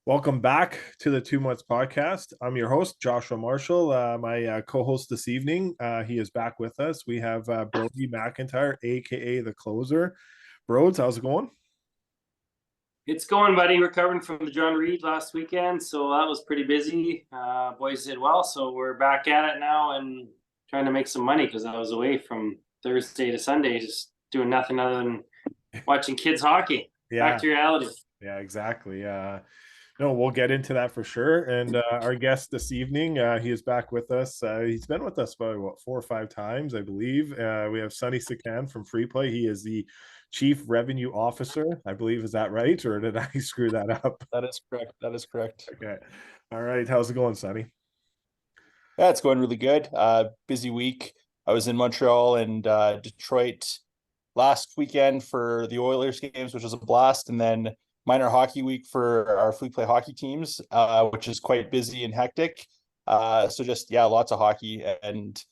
Welcome back to the Two Mutts podcast. I'm your host, Joshua Marshall. My co-host this evening, he is back with us. We have Brody McIntyre, aka the Closer. Broads, how's it going? It's going, buddy. Recovering from the John Reed last weekend, so that was pretty busy. Boys did well, so we're back at it now and trying to make some money because I was away from Thursday to Sunday, just doing nothing other than watching kids hockey. Back Yeah, to reality. yeah, exactly. No, we'll get into that for sure. And our guest this evening, he is back with us. He's been with us about what 4 or 5 times, I believe. We have Sonny Sekhon from Free Play. He is the Chief Revenue Officer, I believe. Is that right, or did I screw that up? That is correct. That is correct. Okay. All right. How's it going, Sonny? Yeah, it's going really good. Busy week. I was in Montreal and Detroit last weekend for the Oilers games, which was a blast, and then minor hockey week for our free play hockey teams, which is quite busy and hectic. So just lots of hockey and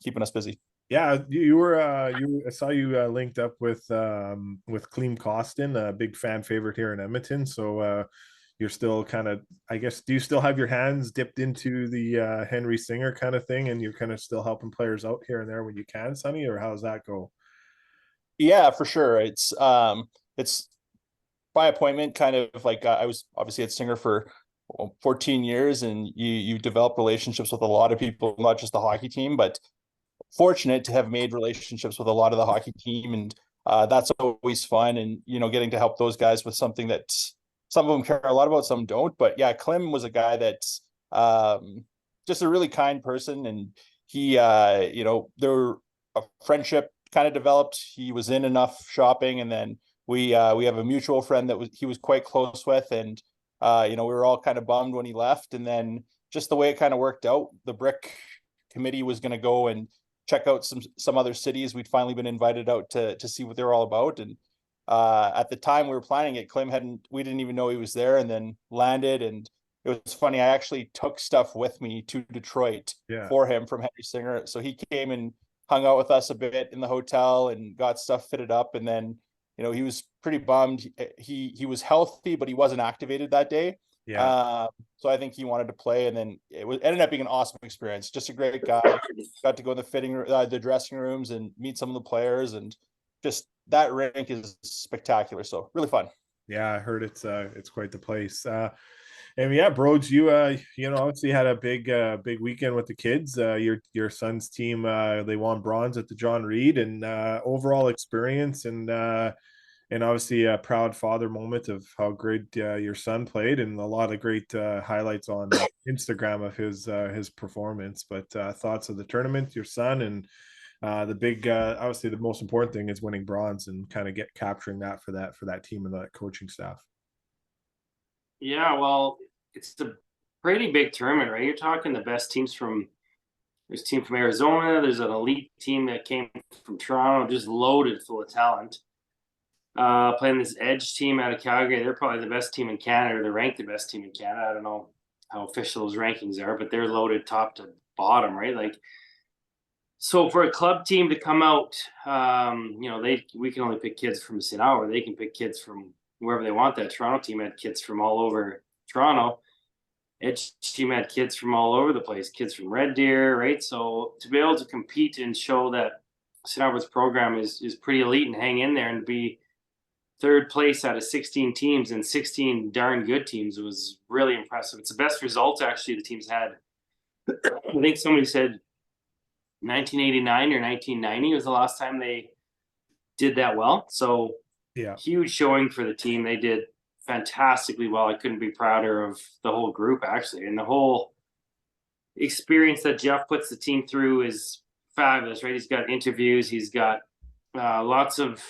keeping us busy. Yeah, you were I saw you linked up with Clem Costin, a big fan favorite here in Edmonton. So you're still kind of, I guess, do you still have your hands dipped into the Henry Singer kind of thing, and you're kind of still helping players out here and there when you can, Sonny, or how's that go? Yeah, for sure. It's by appointment, kind of like I was obviously at Singer for 14 years, and you develop relationships with a lot of people, not just the hockey team, but fortunate to have made relationships with a lot of the hockey team, and that's always fun. And getting to help those guys with something that some of them care a lot about, some don't. But yeah, Clem was a guy that's just a really kind person, and he there a friendship kind of developed. He was in enough shopping, and then we have a mutual friend that he was quite close with, and we were all kind of bummed when he left. And then just the way it kind of worked out, the Brick committee was going to go and check out some other cities. We'd finally been invited out to see what they were all about. And at the time we were planning it, we didn't even know he was there, and then landed. And it was funny. I actually took stuff with me to Detroit for him from Henry Singer. So he came and hung out with us a bit in the hotel and got stuff fitted up. And then, he was pretty bummed. He was healthy, but he wasn't activated that day. Yeah. So I think he wanted to play, and then ended up being an awesome experience. Just a great guy. Got to go in the dressing rooms and meet some of the players, and just that rink is spectacular. So really fun. Yeah, I heard it's quite the place. And yeah, Broads, you obviously had a big weekend with the kids. Your son's team, they won bronze at the John Reed, and overall experience and obviously a proud father moment of how great your son played, and a lot of great highlights on Instagram of his performance. But thoughts of the tournament, your son, and the big obviously the most important thing is winning bronze and kind of capturing that for that team and that coaching staff. Yeah, well, it's a pretty big tournament, right? You're talking the best teams there's a team from Arizona, there's an elite team that came from Toronto, just loaded full of talent. Playing this Edge team out of Calgary. They're probably the best team in Canada. They're ranked the best team in Canada. I don't know how official those rankings are, but they're loaded top to bottom, right? Like, so for a club team to come out, we can only pick kids from St. Hour. They can pick kids from wherever they want. That Toronto team had kids from all over Toronto. Edge team had kids from all over the place, kids from Red Deer, right? So to be able to compete and show that St. Albert's program is pretty elite and hang in there and be third place out of 16 teams and 16 darn good teams was really impressive. It's the best result actually the teams had. I think somebody said 1989 or 1990 was the last time they did that well. So Yeah. huge showing for the team. They did fantastically well. I couldn't be prouder of the whole group actually. And the whole experience that Jeff puts the team through is fabulous, right? He's got interviews. He's got lots of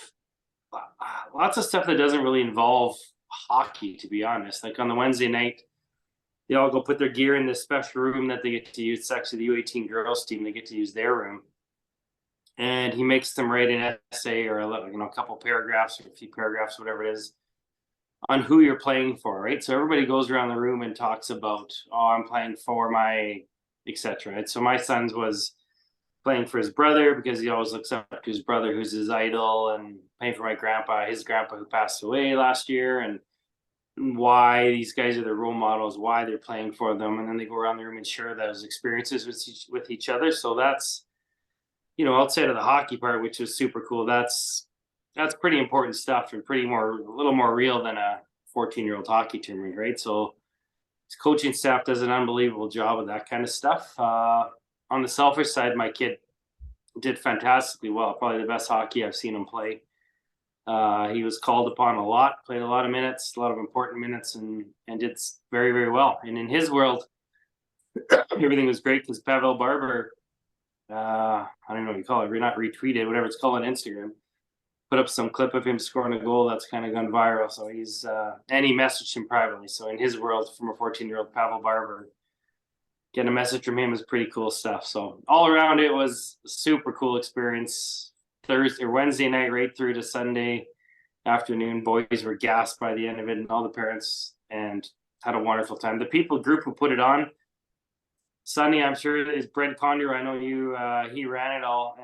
stuff that doesn't really involve hockey, to be honest. Like on the Wednesday night, they all go put their gear in this special room that they get to use. It's actually the U18 girls team. They get to use their room. And he makes them write an essay or a couple paragraphs or a few paragraphs, whatever it is, on who you're playing for, right? So everybody goes around the room and talks about, I'm playing for my, etc. Right? So my son's was playing for his brother because he always looks up to his brother, who's his idol, and playing for his grandpa who passed away last year. And why these guys are their role models, why they're playing for them, and then they go around the room and share those experiences with each other. So that's, outside of the hockey part, which is super cool. That's pretty important stuff and a little more real than a 14-year-old hockey tournament, right? So his coaching staff does an unbelievable job of that kind of stuff. On the selfish side, my kid did fantastically well. Probably the best hockey I've seen him play. He was called upon a lot, played a lot of minutes, a lot of important minutes, and did very, very well. And in his world, everything was great because Pavel Barber, I don't know what you call it, not retweeted, whatever it's called on Instagram, put up some clip of him scoring a goal that's kind of gone viral. So and he messaged him privately. So in his world, from a 14-year-old Pavel Barber, getting a message from him is pretty cool stuff. So all around, it was a super cool experience. Wednesday night right through to Sunday afternoon, boys were gassed by the end of it, and all the parents, and had a wonderful time. The group who put it on, Sonny, I'm sure, is Brent Condor. I know he ran it all.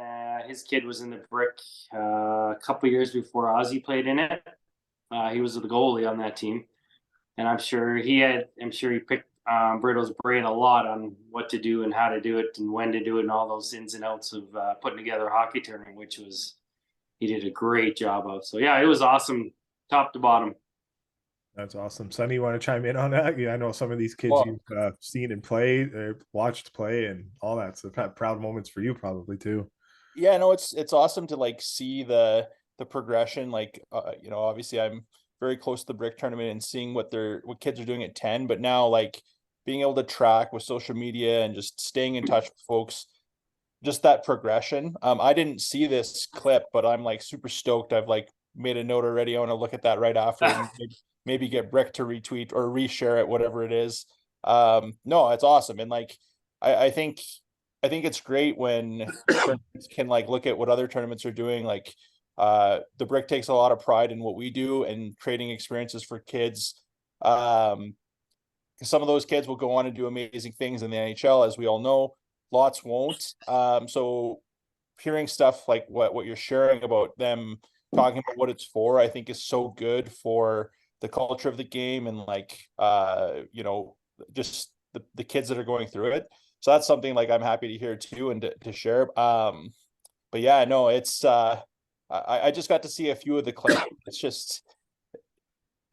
His kid was in the Brick a couple years before Ozzy played in it. He was the goalie on that team, and I'm sure he picked Brittle's brain a lot on what to do and how to do it and when to do it and all those ins and outs of putting together a hockey tournament, which he did a great job of. So yeah, it was awesome, top to bottom. That's awesome. Sonny, you want to chime in on that? Yeah, I know some of these kids you've seen and play, watched play, and all that. So proud moments for you, probably too. Yeah, no, it's awesome to like see the progression. Like, obviously I'm very close to the Brick tournament and seeing what kids are doing at 10, but now like being able to track with social media and just staying in touch with folks, just that progression. I didn't see this clip, but I'm like super stoked. I've like made a note already. I want to look at that right after and maybe get Brick to retweet or reshare it, whatever it is. No, it's awesome. And like, I think it's great when tournaments can like look at what other tournaments are doing. Like, the Brick takes a lot of pride in what we do and creating experiences for kids. Some of those kids will go on and do amazing things in the NHL, as we all know. Lots won't. So hearing stuff like what you're sharing about them talking about what it's for, I think is so good for the culture of the game and like just the kids that are going through it. So that's something like I'm happy to hear too and to share. But yeah, no, it's I just got to see a few of the clips. It's just,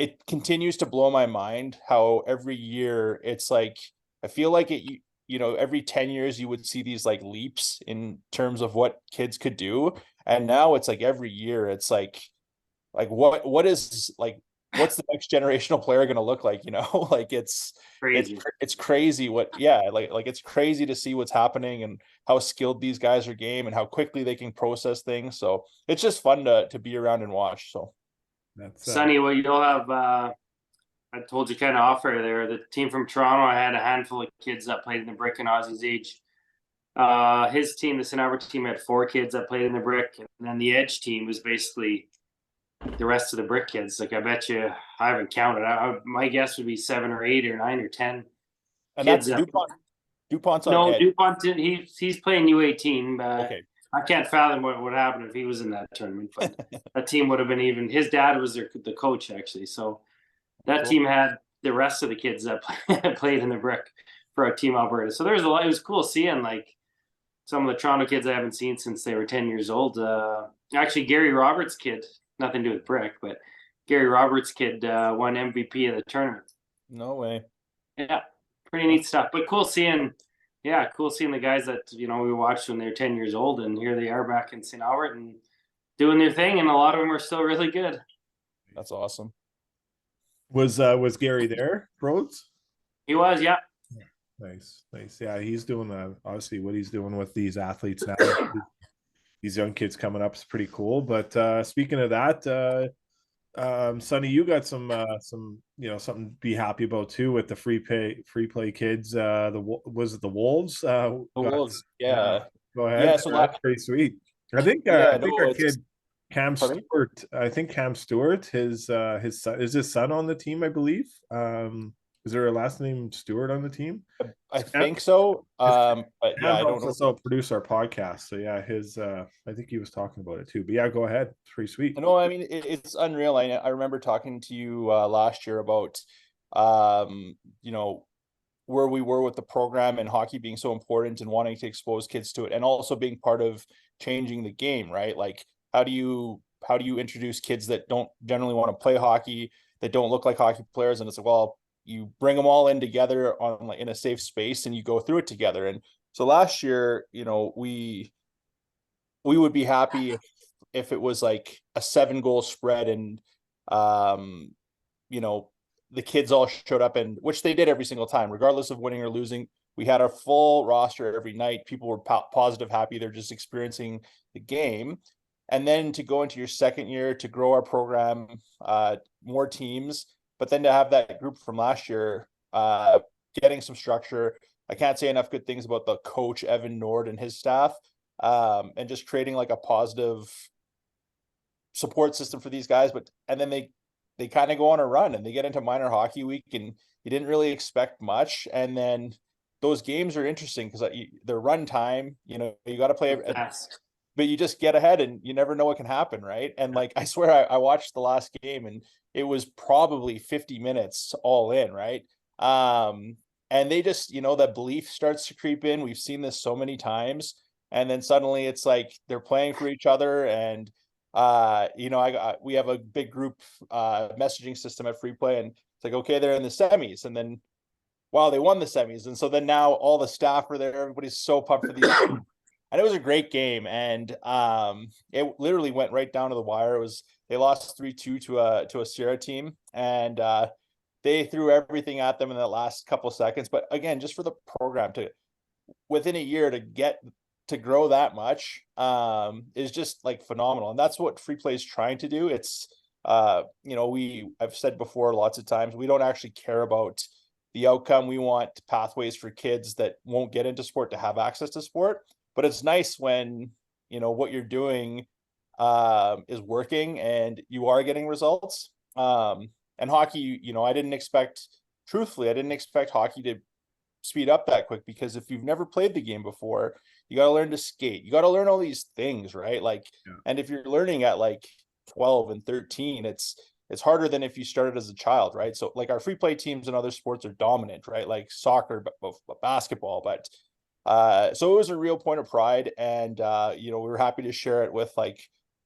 it continues to blow my mind how every year it's like, I feel like every 10 years you would see these like leaps in terms of what kids could do. And now it's like every year it's like what is like, what's the next generational player going to look like? Like Crazy. it's crazy like it's crazy to see what's happening and how skilled these guys are game and how quickly they can process things. So it's just fun to be around and watch. So That's Sonny, well, you'll have I told you kind of off air there. The team from Toronto, I had a handful of kids that played in the Brick and Ozzy's age. His team, the St. Albert team, had 4 kids that played in the Brick, and then the Edge team was basically the rest of the Brick kids. Like, I bet you, I haven't counted. My guess would be 7 or 8 or 9 or 10. and kids. that's DuPont's on No, Edge. DuPont. He's playing U18. Okay. I can't fathom what would happen if he was in that tournament. But that team would have been even. His dad was the coach actually, so that team had the rest of the kids that played in the Brick for our team Alberta. So there's a lot. It was cool seeing like some of the Toronto kids I haven't seen since they were 10 years old. Actually, Gary Roberts' kid, nothing to do with Brick, but Gary Roberts' kid won MVP of the tournament. No way. Yeah, pretty neat stuff. But cool seeing the guys that we watched when they were 10 years old, and here they are back in St. Albert and doing their thing, and a lot of them are still really good. That's awesome. Was Gary there, Rhodes? He was, yeah. Nice. Yeah, he's doing obviously what he's doing with these athletes now. These young kids coming up is pretty cool. But speaking of that, Sonny, you got some something to be happy about too with the free play kids. Was it the Wolves? The Wolves, yeah. Go ahead. Yeah, so that's pretty sweet. I think our kid Cam Stewart. I think Cam Stewart, his son, is his son on the team, I believe. Is there a last name Stewart on the team? I think so. But yeah, Cam I don't helps know. us out produce our podcast. So yeah, his I think he was talking about it too. But yeah, go ahead. It's pretty sweet. No, I mean it's unreal. I remember talking to you last year about you know, where we were with the program and hockey being so important and wanting to expose kids to it, and also being part of changing the game, right? Like how do you introduce kids that don't generally want to play hockey, that don't look like hockey players? And it's like, well, you bring them all in together on like in a safe space and you go through it together. And so last year, you know, we would be happy if it was like a 7-goal spread and um you know, the kids all showed up, and which they did every single time, regardless of winning or losing. We had a full roster every night. People were positive, happy. They're just experiencing the game. And then to go into your second year to grow our program, more teams, but then to have that group from last year, getting some structure. I can't say enough good things about the coach, Evan Nord, and his staff, and just creating like a positive support system for these guys. But and then they kind of go on a run and they get into minor hockey week, and you didn't really expect much. And then those games are interesting because they're run time. You know, you got to play, but you just get ahead and you never know what can happen, right? And like I swear, I watched the last game and it was probably 50 minutes all in, right? And they just, you know, that belief starts to creep in. We've seen this so many times, and then suddenly it's like they're playing for each other. And you know, we have a big group messaging system at Free Play, and it's like, okay, they're in the semis, and then wow, they won the semis, and so then now all the staff are there, everybody's so pumped for these. And it was a great game, and it literally went right down to the wire. It was, they lost 3-2 to a Sierra team, and they threw everything at them in the last couple of seconds. But again, just for the program to within a year to get to grow that much is just like phenomenal. And that's what Free Play is trying to do. It's you know, I've said before lots of times, we don't actually care about the outcome. We want pathways for kids that won't get into sport to have access to sport. But it's nice when, you know, what you're doing is working and you are getting results. And hockey, you know, truthfully, I didn't expect hockey to speed up that quick, because if you've never played the game before, you got to learn to skate, you got to learn all these things, right? Like, yeah. And if you're learning at like 12 and 13, it's harder than if you started as a child, right? So like our Free Play teams in other sports are dominant, right? Like soccer, but basketball. But so it was a real point of pride, and you know, we were happy to share it with like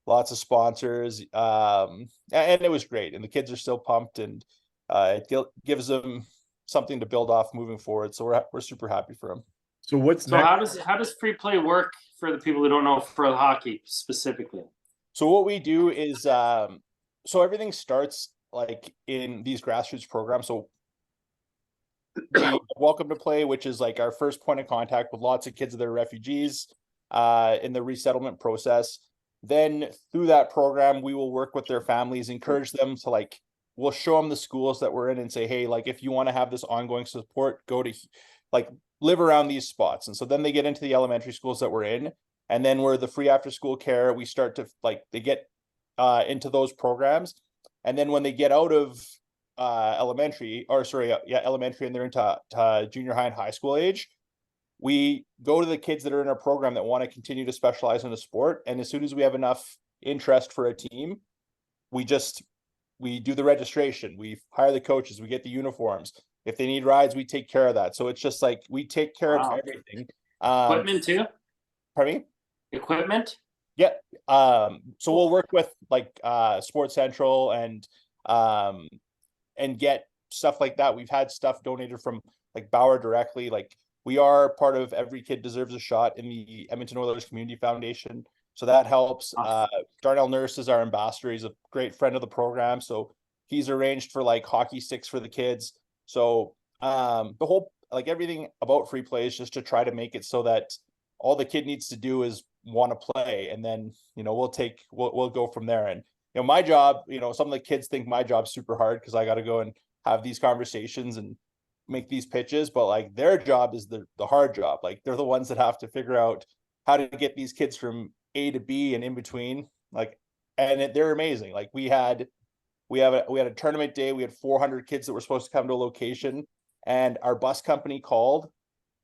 lots of sponsors, and it was great, and the kids are still pumped, and it gives them something to build off moving forward. So we're super happy for them. So what's so next? how does Free Play work for the people who don't know, for the hockey specifically? So what we do is so everything starts like in these grassroots programs. So Welcome to Play, which is like our first point of contact with lots of kids that are refugees in the resettlement process. Then through that program, we will work with their families, encourage them to like, we'll show them the schools that we're in and say, hey, like if you want to have this ongoing support, go to like live around these spots. And so then they get into the elementary schools that we're in, and then we're the free after school care. We start to like, they get into those programs. And then when they get out of elementary, and they're into junior high and high school age, we go to the kids that are in our program that want to continue to specialize in a sport. And as soon as we have enough interest for a team, we do the registration, we hire the coaches, we get the uniforms. If they need rides, we take care of that. So it's just like we take care of everything. Equipment too? Pardon me? Equipment? Yeah. So we'll work with like Sports Central and get stuff like that. We've had stuff donated from like Bauer directly. Like we are part of Every Kid Deserves a Shot in the Edmonton Oilers Community Foundation. So that helps. Darnell Nurse is our ambassador. He's a great friend of the program. So he's arranged for like hockey sticks for the kids. So the whole, like everything about Free Play is just to try to make it so that all the kid needs to do is want to play. And then, you know, we'll go from there. And, you know, my job, you know, some of the kids think my job's super hard because I got to go and have these conversations and make these pitches, but like their job is the hard job. Like they're the ones that have to figure out how to get these kids from A to B and in between. Like, and they're amazing. Like we had we had a tournament day. We had 400 kids that were supposed to come to a location, and our bus company called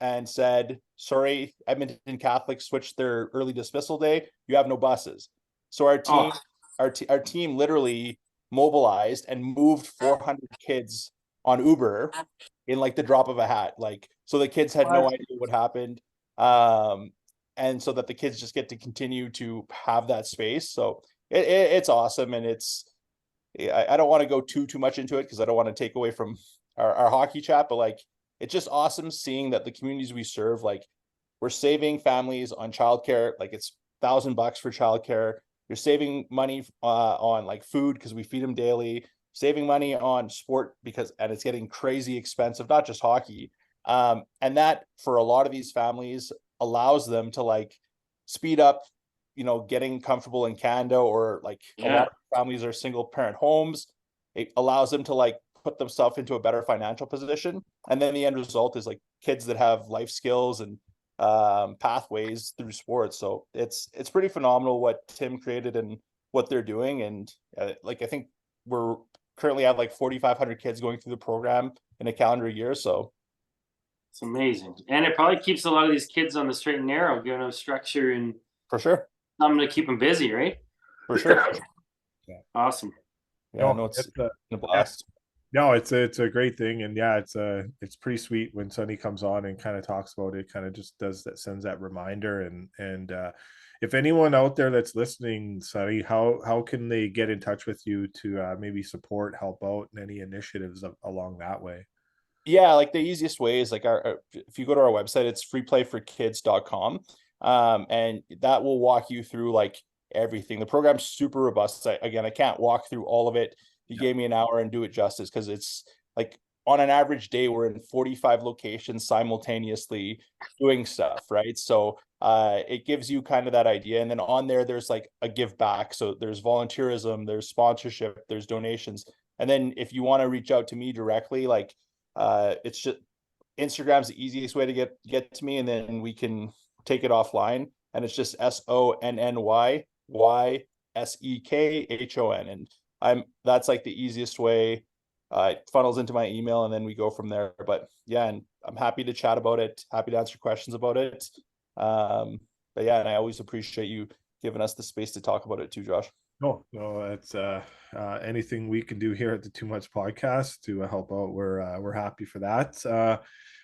and said, sorry, Edmonton Catholic switched their early dismissal day. You have no buses. So our team, our team literally mobilized and moved 400 kids on Uber in like the drop of a hat. Like, so the kids had no idea what happened. And so that the kids just get to continue to have that space. So it's awesome. And I don't want to go too much into it because I don't want to take away from our hockey chat, but like, it's just awesome seeing that the communities we serve, like we're saving families on childcare. Like it's $1,000 for childcare. You're saving money on like food because we feed them daily, saving money on sport and it's getting crazy expensive, not just hockey. And that for a lot of these families allows them to like speed up, getting comfortable in Canada, or like a lot of families are single parent homes. It allows them to like put themselves into a better financial position. And then the end result is like kids that have life skills and pathways through sports. So it's pretty phenomenal what Tim created and what they're doing. And like, I think we're currently at like 4,500 kids going through the program in a calendar year. So it's amazing. And it probably keeps a lot of these kids on the straight and narrow, giving them structure and for sure, something to keep them busy, right? For sure. Yeah. Awesome. Yeah, no, it's a blast. No, it's a great thing, and yeah, it's pretty sweet when Sonny comes on and kind of talks about it. Kind of just sends that reminder, and if anyone out there that's listening, Sonny, how can they get in touch with you to maybe support, help out in any initiatives along that way? Yeah, like the easiest way is like if you go to our website, it's freeplayforkids.com. And that will walk you through like everything. The program's super robust. I can't walk through all of it. You gave me an hour and do it justice, because it's like on an average day, we're in 45 locations simultaneously doing stuff, right? So it gives you kind of that idea. And then on there's like a give back. So there's volunteerism, there's sponsorship, there's donations. And then if you want to reach out to me directly, like it's just Instagram's the easiest way to get to me, and then we can take it offline. And it's just SONNYYSEKHON. And that's like the easiest way. It funnels into my email, and then we go from there. But yeah, and I'm happy to chat about it, happy to answer questions about it. But yeah, and I always appreciate you giving us the space to talk about it too, Josh. No, it's anything we can do here at the Too Much Podcast to help out. We're happy for that.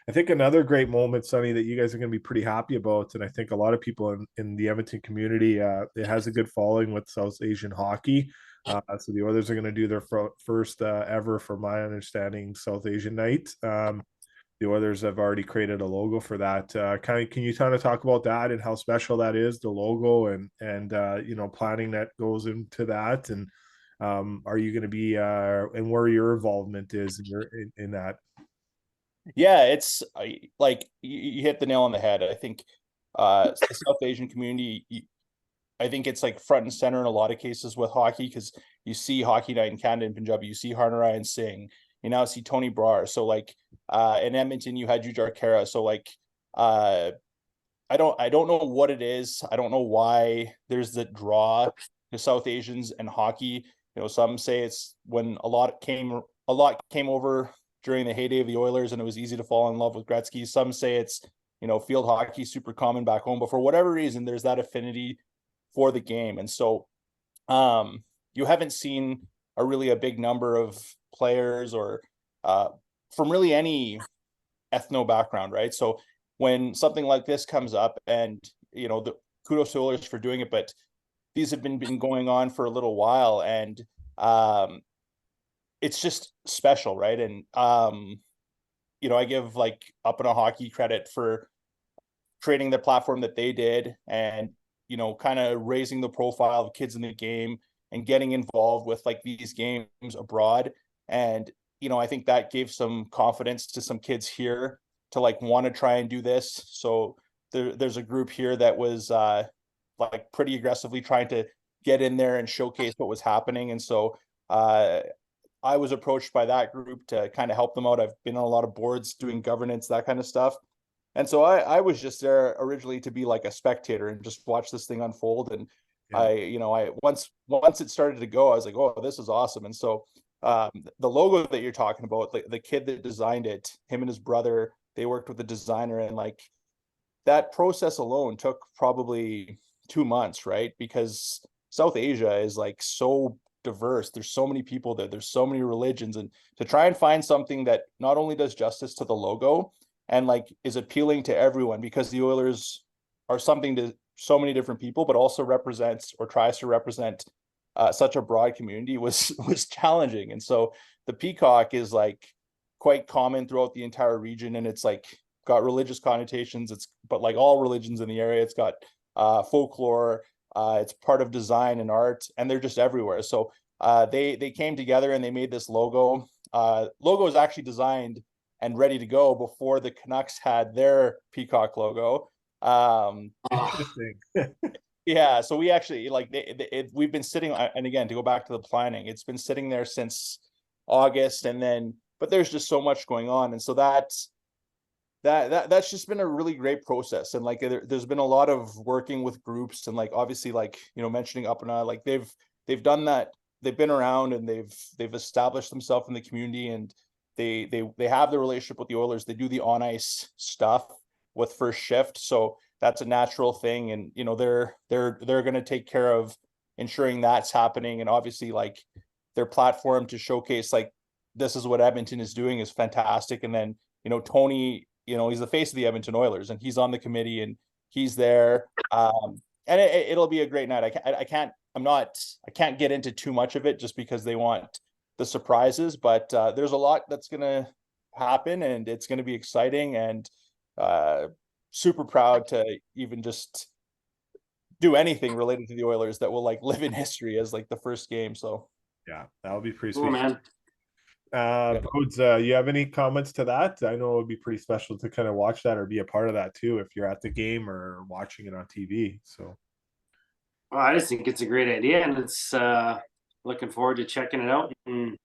I think another great moment, Sonny, that you guys are going to be pretty happy about, and I think a lot of people in the Edmonton community, it has a good following with South Asian hockey. So the Oilers are going to do their first ever, from my understanding, South Asian night. The Oilers have already created a logo for that. Can you kind of talk about that and how special that is, the logo, and planning that goes into that, and are you going to be and where your involvement is in that? Yeah, it's like you hit the nail on the head. I think the South Asian community, I think it's like front and center in a lot of cases with hockey, because you see Hockey Night in Canada and Punjabi, you see Harnarayan Singh, you now see Tony Brar. So like in Edmonton you had Jujar Kara. So like I don't know what it is. I don't know why there's the draw to South Asians and hockey. Some say it's when a lot came over during the heyday of the Oilers, and it was easy to fall in love with Gretzky. Some say it's, field hockey, super common back home, but for whatever reason, there's that affinity for the game. And so you haven't seen a big number of players or from really any ethno background, right? So when something like this comes up, and the kudos to Oilers for doing it, but these have been going on for a little while, and it's just special, right? And I give like Up in a Hockey credit for creating the platform that they did, and kind of raising the profile of kids in the game and getting involved with like these games abroad. And I think that gave some confidence to some kids here to like want to try and do this. So there's a group here that was like pretty aggressively trying to get in there and showcase what was happening. And so I was approached by that group to kind of help them out. I've been on a lot of boards doing governance, that kind of stuff. And so I was just there originally to be like a spectator and just watch this thing unfold. And Yeah. I once it started to go, I was like, oh, this is awesome. And so the logo that you're talking about, the kid that designed it, him and his brother, they worked with the designer, and like that process alone took probably 2 months, right? Because South Asia is like so diverse. There's so many people there. There's so many religions, and to try and find something that not only does justice to the logo and like is appealing to everyone, because the Oilers are something to so many different people, but also represents or tries to represent such a broad community was challenging. And so the peacock is like quite common throughout the entire region, and it's like got religious connotations. It's but like all religions in the area, it's got folklore. It's part of design and art, and they're just everywhere. So they came together and they made this logo. Logo is actually designed and ready to go before the Canucks had their peacock logo. Interesting. Yeah, so we actually like we've been sitting, and again, to go back to the planning, it's been sitting there since August, and then but there's just so much going on, and so that's just been a really great process. And like there's been a lot of working with groups, and like obviously like mentioning Up and like they've done that. They've been around, and they've established themselves in the community, and they have the relationship with the Oilers. They do the on ice stuff with First Shift, so that's a natural thing. And they're going to take care of ensuring that's happening. And obviously like their platform to showcase like this is what Edmonton is doing is fantastic. And then Tony, he's the face of the Edmonton Oilers, and he's on the committee, and he's there. And it'll be a great night. I can't get into too much of it just because they want the surprises, but there's a lot that's going to happen, and it's going to be exciting, and super proud to even just do anything related to the Oilers that will like live in history as like the first game. So Yeah, that'll be pretty Cool, sweet. man. Codes, you have any comments to that? I know it would be pretty special to kind of watch that or be a part of that too if you're at the game or watching it on TV. So Well, I just think it's a great idea, and it's looking forward to checking it out. And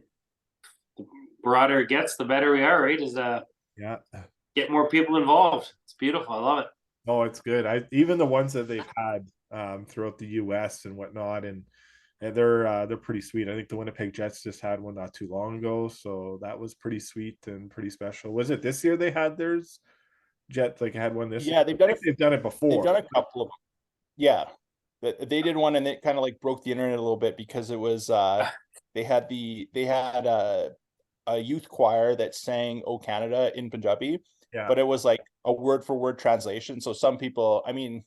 the broader it gets, the better we are, right? Is yeah. get more people involved. It's beautiful. I love it. Oh, it's good. Even the ones that they've had throughout the US and whatnot, and they're pretty sweet. I think the Winnipeg Jets just had one not too long ago, so that was pretty sweet and pretty special. Was it this year they had theirs? Jets like had one this yeah, year. They've done it they've before. done a couple of yeah. They did one, and it kind of like broke the internet a little bit because it was they had a youth choir that sang "O Canada" in Punjabi, Yeah. but it was like a word for word translation. So some people, I mean,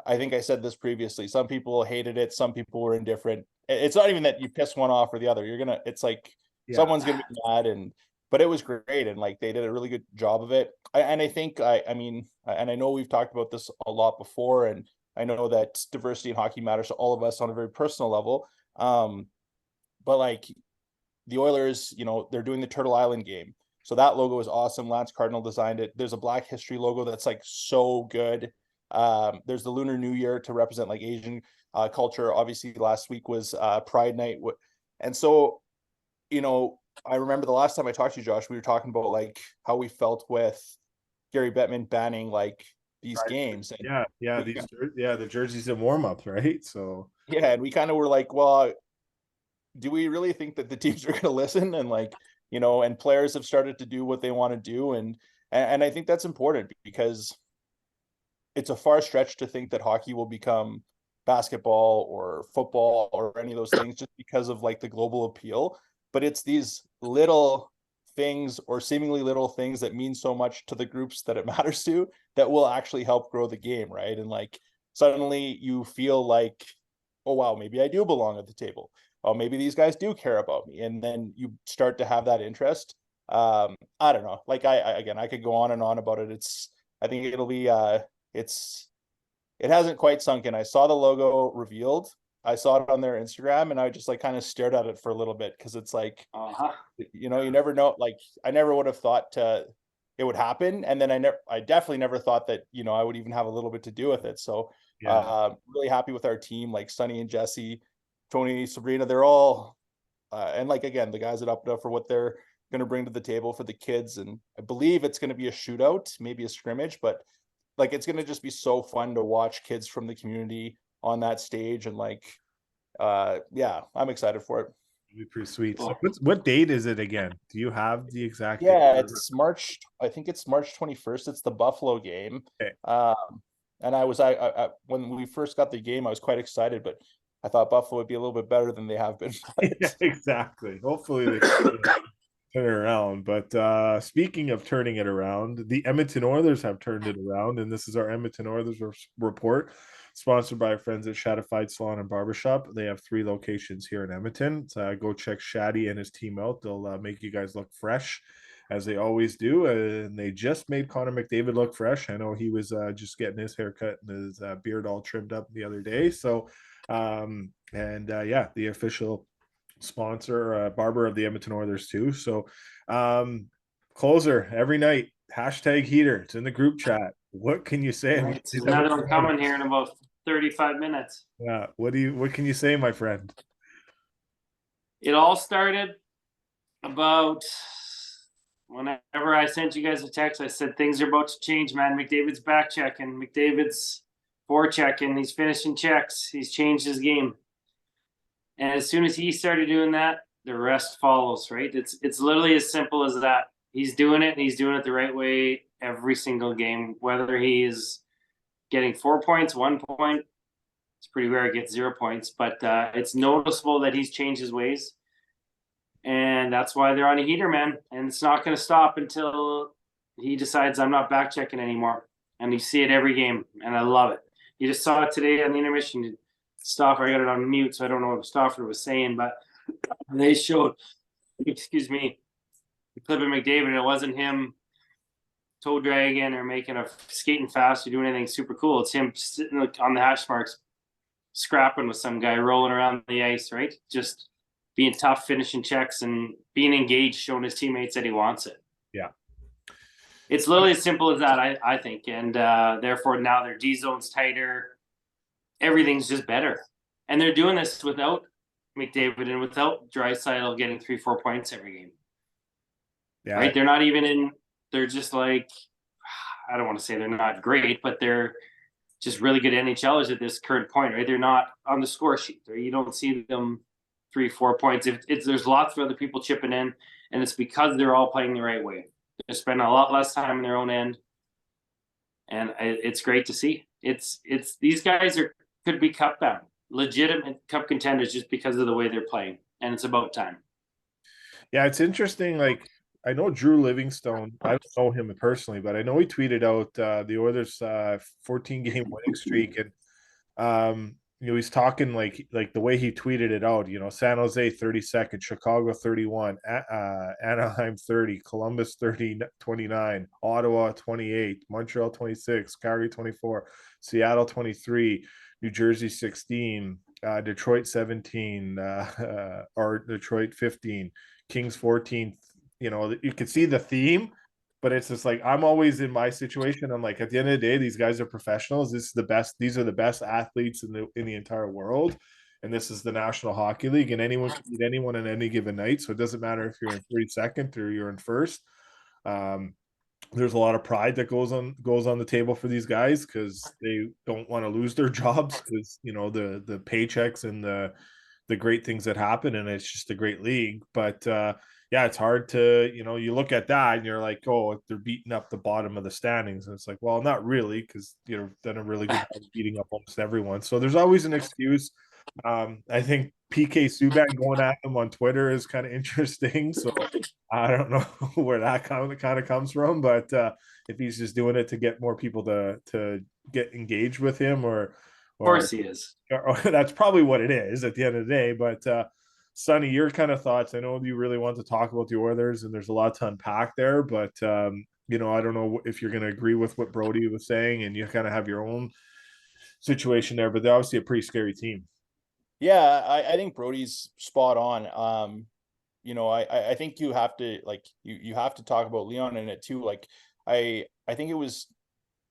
I think I said this previously, some people hated it, some people were indifferent. It's not even that you piss one off or the other. It's like someone's gonna be mad, but it was great, and like they did a really good job of it. And I think I mean, and I know we've talked about this a lot before, and I know that diversity in hockey matters to all of us on a very personal level. But like the Oilers, they're doing the Turtle Island game. So that logo is awesome. Lance Cardinal designed it. There's a Black History logo that's like so good. There's the Lunar New Year to represent like Asian culture. Obviously, last week was Pride Night. And so, I remember the last time I talked to you, Josh, we were talking about like how we felt with Gary Bettman banning like these games. And the jerseys and warm-ups, right? So yeah, and we kind of were like, well, do we really think that the teams are going to listen? And like, and players have started to do what they want to do. And I think that's important because it's a far stretch to think that hockey will become basketball or football or any of those things just because of like the global appeal. But it's these little things or seemingly little things that mean so much to the groups that it matters to that will actually help grow the game, right? And like suddenly you feel like, oh wow, maybe I do belong at the table. Oh, maybe these guys do care about me. And then you start to have that interest. I don't know. Like I could go on and on about it. I think it'll be it hasn't quite sunk in. I saw the logo revealed. I saw it on their Instagram, and I just like kind of stared at it for a little bit because it's like, you never know. Like I never would have thought it would happen, and then I definitely never thought that I would even have a little bit to do with it. So really happy with our team, like Sonny and Jesse, Tony, Sabrina. They're all, and like again, the guys at Upda for what they're going to bring to the table for the kids, and I believe it's going to be a shootout, maybe a scrimmage, but like it's going to just be so fun to watch kids from the community on that stage. And like, yeah, I'm excited for it. It'd be pretty sweet. So Oh. what date is it again? Do you have the exact date? Yeah, it's March. I think it's March 21st. It's the Buffalo game. Okay. And I when we first got the game, I was quite excited, but I thought Buffalo would be a little bit better than they have been. Yeah, exactly. Hopefully they turn it around. But speaking of turning it around, the Edmonton Oilers have turned it around, and this is our Edmonton Oilers report, sponsored by our friends at Shadified Salon and Barbershop. They have 3 locations here in Edmonton. So go check Shaddy and his team out. They'll make you guys look fresh, as they always do. And they just made Connor McDavid look fresh. I know he was just getting his haircut and his beard all trimmed up the other day. So, yeah, the official sponsor, barber of the Edmonton Oilers too. So, closer every night, hashtag heater. It's in the group chat. What can you say? There's another one coming here in about 35 minutes. Yeah. What can you say, my friend? It all started about whenever I sent you guys a text. I said things are about to change, man. McDavid's back checking, McDavid's forechecking, he's finishing checks, he's changed his game. And as soon as he started doing that, the rest follows, right? It's literally as simple as that. He's doing it, and he's doing it the right way every single game. Whether he is getting 4 points, 1 point, it's pretty rare he gets 0 points, but it's noticeable that he's changed his ways. And that's why they're on a heater, man. And it's not going to stop until he decides I'm not back checking anymore. And you see it every game, and I love it. You just saw it today on the intermission. Stauffer, I got it on mute, so I don't know what Stauffer was saying, but they showed, excuse me, the clip of McDavid, and it wasn't him toe dragging or making a skating fast or doing anything super cool. It's him sitting on the hash marks, scrapping with some guy, rolling around the ice, right? Just being tough, finishing checks, and being engaged, showing his teammates that he wants it. Yeah. It's literally as simple as that, I think. And therefore, now their D zone's tighter. Everything's just better. And they're doing this without McDavid and without Draisaitl getting 3-4 points every game. Yeah. Right? They're not even in, they're just like, I don't want to say they're not great, but they're just really good NHLers at this current point, right? They're not on the score sheet. Right? You don't see them 3-4 points. There's lots of other people chipping in, and it's because they're all playing the right way. They're spending a lot less time in their own end, and it's great to see. It's these guys could be cup bound, legitimate cup contenders just because of the way they're playing, and it's about time. Yeah, it's interesting. Like, I know Drew Livingstone. I don't know him personally, but I know he tweeted out the Oilers' 14-game winning streak, and he's talking like the way he tweeted it out. San Jose 32nd, Chicago 31, Anaheim 30, Columbus 29, Ottawa 28, Montreal 26, Calgary 24, Seattle 23, New Jersey 16, Detroit 17, or Detroit 15, Kings 14. You can see the theme, but it's just like, I'm always in my situation. I'm like, at the end of the day, these guys are professionals. This is the best. These are the best athletes in the entire world. And this is the National Hockey League, and anyone can beat anyone on any given night. So it doesn't matter if you're in 32nd or you're in first. There's a lot of pride that goes on the table for these guys, because they don't want to lose their jobs, because the paychecks and the great things that happen, and it's just a great league. But yeah, it's hard to, you look at that and you're like, oh, they're beating up the bottom of the standings. And it's like, well, not really, because done a really good job beating up almost everyone. So there's always an excuse. I think PK Subban going at them on Twitter is kind of interesting. So I don't know where that kind of comes from, but if he's just doing it to get more people to get engaged with him, or Of course he is. or that's probably what it is at the end of the day. But Sonny, your kind of thoughts. I know you really want to talk about the Oilers, and there's a lot to unpack there, but I don't know if you're going to agree with what Brody was saying, and you kind of have your own situation there, but they're obviously a pretty scary team. Yeah, I think Brody's spot on. I think you have to you have to talk about Leon in it too. Like, I think it was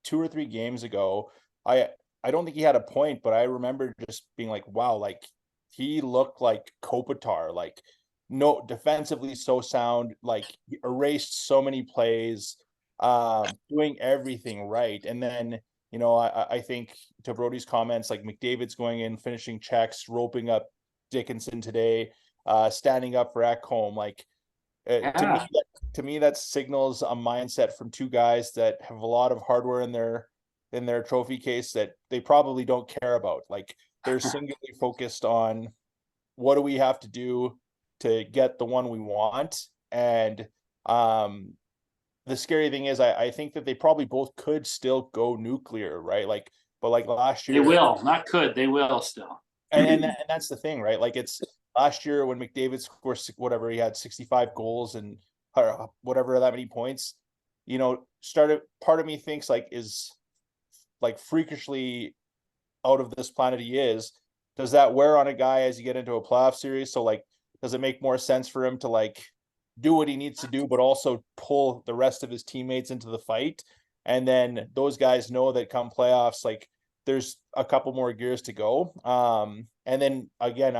2 or 3 games ago. I don't think he had a point, but I remember just being like, wow, like he looked like Kopitar, like no defensively so sound, like he erased so many plays, doing everything right. And then I think to Brody's comments, like McDavid's going in, finishing checks, roping up Dickinson today, standing up for Ekholm. Like Yeah. to me, that signals a mindset from two guys that have a lot of hardware in their trophy case that they probably don't care about. Like they're singularly focused on what do we have to do to get the one we want. And the scary thing is I think that they probably both could still go nuclear, right? Like, but like last They year, will, not could, they will still. and that's the thing, right? Like it's last year when McDavid scored whatever he had 65 goals and whatever that many points, started part of me thinks like is like freakishly out of this planet he is. Does that wear on a guy as you get into a playoff series? So like, does it make more sense for him to like do what he needs to do, but also pull the rest of his teammates into the fight? And then those guys know that come playoffs, like there's a couple more gears to go. And then again,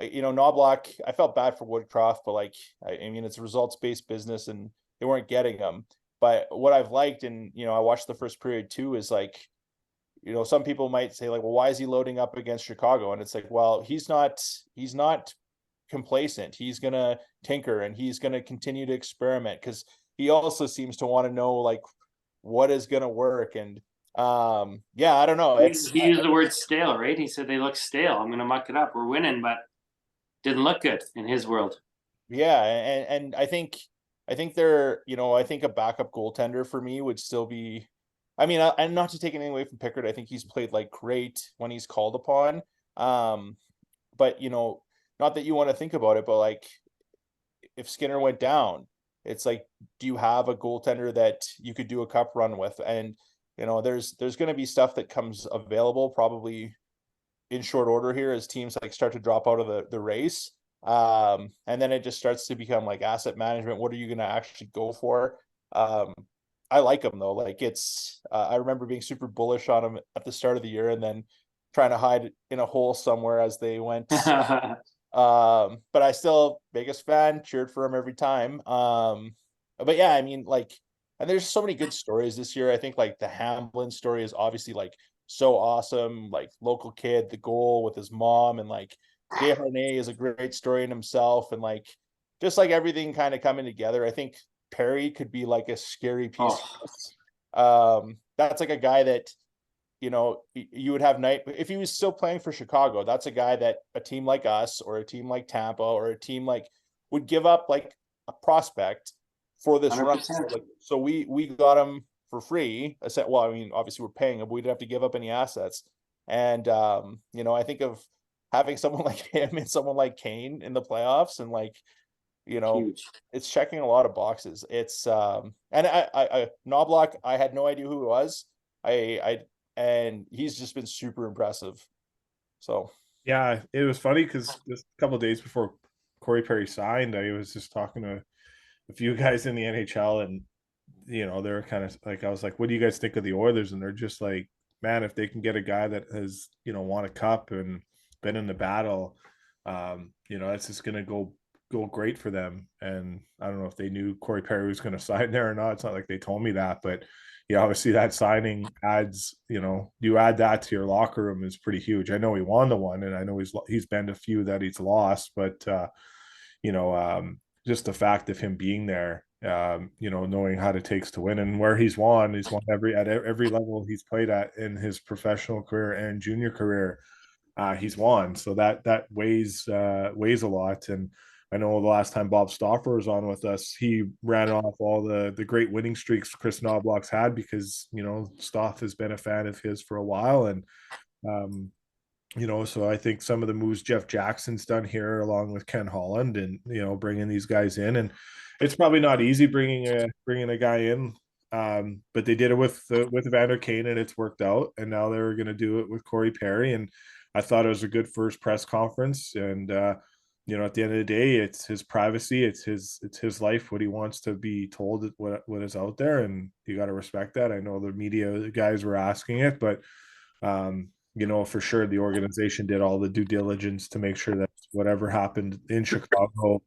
Knobloch, I felt bad for Woodcroft, but like, I mean, it's a results-based business and they weren't getting them. But what I've liked, and, I watched the first period too, is like, some people might say like, well, why is he loading up against Chicago? And it's like, well, he's not complacent. He's going to tinker and he's going to continue to experiment because he also seems to want to know like what is going to work. And yeah, I don't know. He used the word stale, right? He said they look stale. I'm going to muck it up. We're winning, but didn't look good in his world. Yeah, and I think they're, I think a backup goaltender for me would still be. I mean, and not to take anything away from Pickard, I think he's played like great when he's called upon. But not that you want to think about it, but like if Skinner went down, it's like, do you have a goaltender that you could do a cup run with? And there's going to be stuff that comes available probably in short order here as teams like start to drop out of the race. And then it just starts to become like asset management. What are you going to actually go for? I like him though. Like it's, I remember being super bullish on him at the start of the year and then trying to hide in a hole somewhere as they went. But I still biggest fan, cheered for him every time. But yeah, I mean, like, and there's so many good stories this year. I think like the Hamblin story is obviously like so awesome. Like local kid, the goal with his mom, and like Desharnais is a great story in himself, and like just like everything kind of coming together. I think Perry could be like a scary piece. That's like a guy that you would have night if he was still playing for Chicago. That's a guy that a team like us or a team like Tampa or a team like would give up like a prospect for this 100%. run. So we got him for free. Well, I mean, obviously we're paying him, but we didn't have to give up any assets. And I think of having someone like him and someone like Kane in the playoffs, and like, Huge. it's checking a lot of boxes. It's and I Knobloch, I had no idea who he was. And he's just been super impressive. So yeah, it was funny because just a couple of days before Corey Perry signed, I was just talking to a few guys in the NHL, and they're kind of like, I was like, what do you guys think of the Oilers? And they're just like, man, if they can get a guy that has won a cup and been in the battle, that's just gonna go great for them. And I don't know if they knew Corey Perry was going to sign there or not. It's not like they told me that, but obviously that signing adds, you add that to your locker room is pretty huge. I know he won the one, and I know he's been a few that he's lost, but just the fact of him being there, knowing how it takes to win, and where he's won at every level he's played at in his professional career and junior career. He's won, so that weighs a lot. And I know the last time Bob Stauffer was on with us, he ran off all the great winning streaks Chris Knobloch's had, because Stauf has been a fan of his for a while. And so I think some of the moves Jeff Jackson's done here, along with Ken Holland, and bringing these guys in, and it's probably not easy bringing a guy in, but they did it with Evander Kane, and it's worked out. And now they're going to do it with Corey Perry, and I thought it was a good first press conference. And at the end of the day, it's his privacy, it's his life, what he wants to be told, what is out there, and you got to respect that. I know the media guys were asking it, but for sure the organization did all the due diligence to make sure that whatever happened in Chicago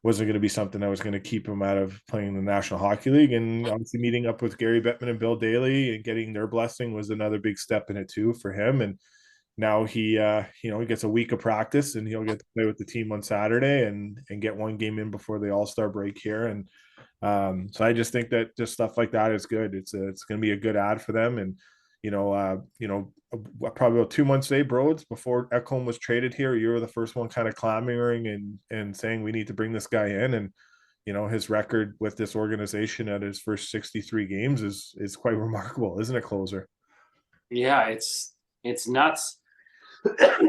wasn't going to be something that was going to keep him out of playing in the National Hockey League. And obviously meeting up with Gary Bettman and Bill Daly and getting their blessing was another big step in it too for him. And now he he gets a week of practice and he'll get to play with the team on Saturday and get one game in before the All-Star break here. And so I just think that just stuff like that is good. It's going to be a good ad for them. And probably about 2 months today, Broads, before Ekholm was traded here, you were the first one kind of clamoring and saying we need to bring this guy in. And his record with this organization at his first 63 games is quite remarkable, isn't it, closer? Yeah, it's nuts.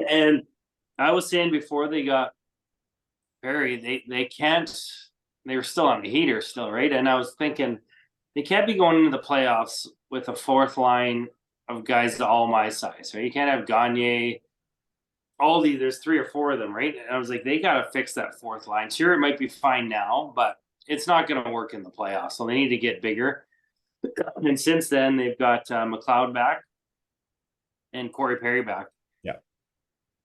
And I was saying before they got Perry, they can't. They were still on the heater, still, right? And I was thinking they can't be going into the playoffs with a fourth line of guys all my size, right? You can't have Gagne. There's 3 or 4 of them, right? And I was like, they got to fix that fourth line. Sure, it might be fine now, but it's not going to work in the playoffs. So they need to get bigger. And since then, they've got McLeod back and Corey Perry back. Yeah.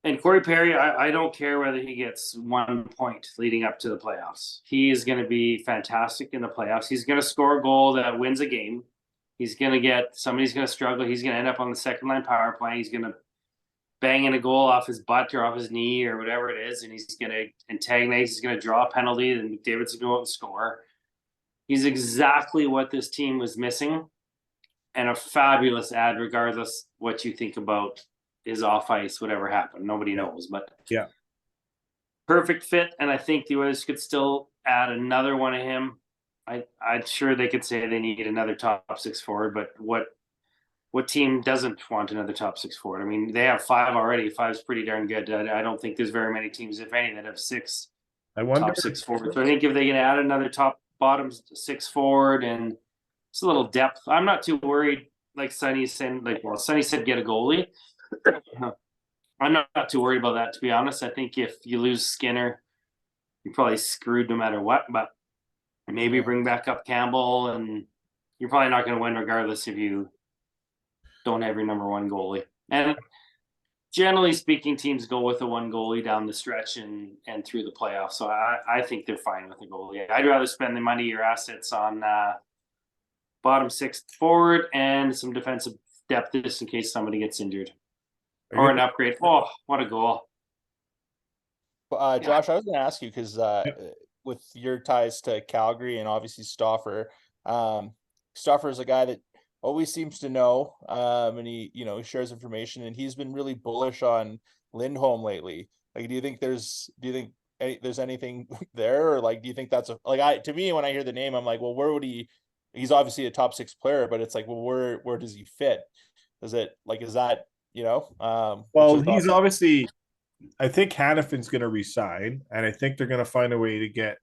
And Corey Perry, I don't care whether he gets 1 point leading up to the playoffs. He is going to be fantastic in the playoffs. He's going to score a goal that wins a game. He's going to get somebody's going to struggle. He's going to end up on the second line power play. He's going to bang in a goal off his butt or off his knee or whatever it is, and he's going to antagonize. He's going to draw a penalty, and McDavid's going to go out and score. He's exactly what this team was missing, and a fabulous ad, regardless what you think about his off ice, whatever happened. Nobody knows, but yeah, perfect fit. And I think the Oilers could still add another one of him. I'm sure they could say they need another top 6 forward, but what team doesn't want another top 6 forward? I mean, they have 5 already. 5 is pretty darn good. I don't think there's very many teams, if any, that have 6 top 6 forwards. So I think if they can add another bottom 6 forward and it's a little depth, I'm not too worried. Like Sonny said, Sonny said, get a goalie. I'm not too worried about that, to be honest. I think if you lose Skinner, you're probably screwed no matter what. But maybe bring back up Campbell, and you're probably not going to win regardless if you don't have your number 1 goalie. And generally speaking, teams go with a 1 goalie down the stretch and through the playoffs. So I think they're fine with a goalie. I'd rather spend the money, your assets on bottom 6 forward and some defensive depth just in case somebody gets injured. Or an upgrade. Oh, what a goal. Josh, I was going to ask you because with your ties to Calgary and obviously Stauffer, Stauffer is a guy that always seems to know, and he shares information, and he's been really bullish on Lindholm lately. Like, do you think there's anything there, or like, do you think that's to me, when I hear the name, I'm like, well, where would he's obviously a top 6 player, but it's like, well, where does he fit? Is that well, he's obviously, I think Hannafin's going to resign, and I think they're going to find a way to get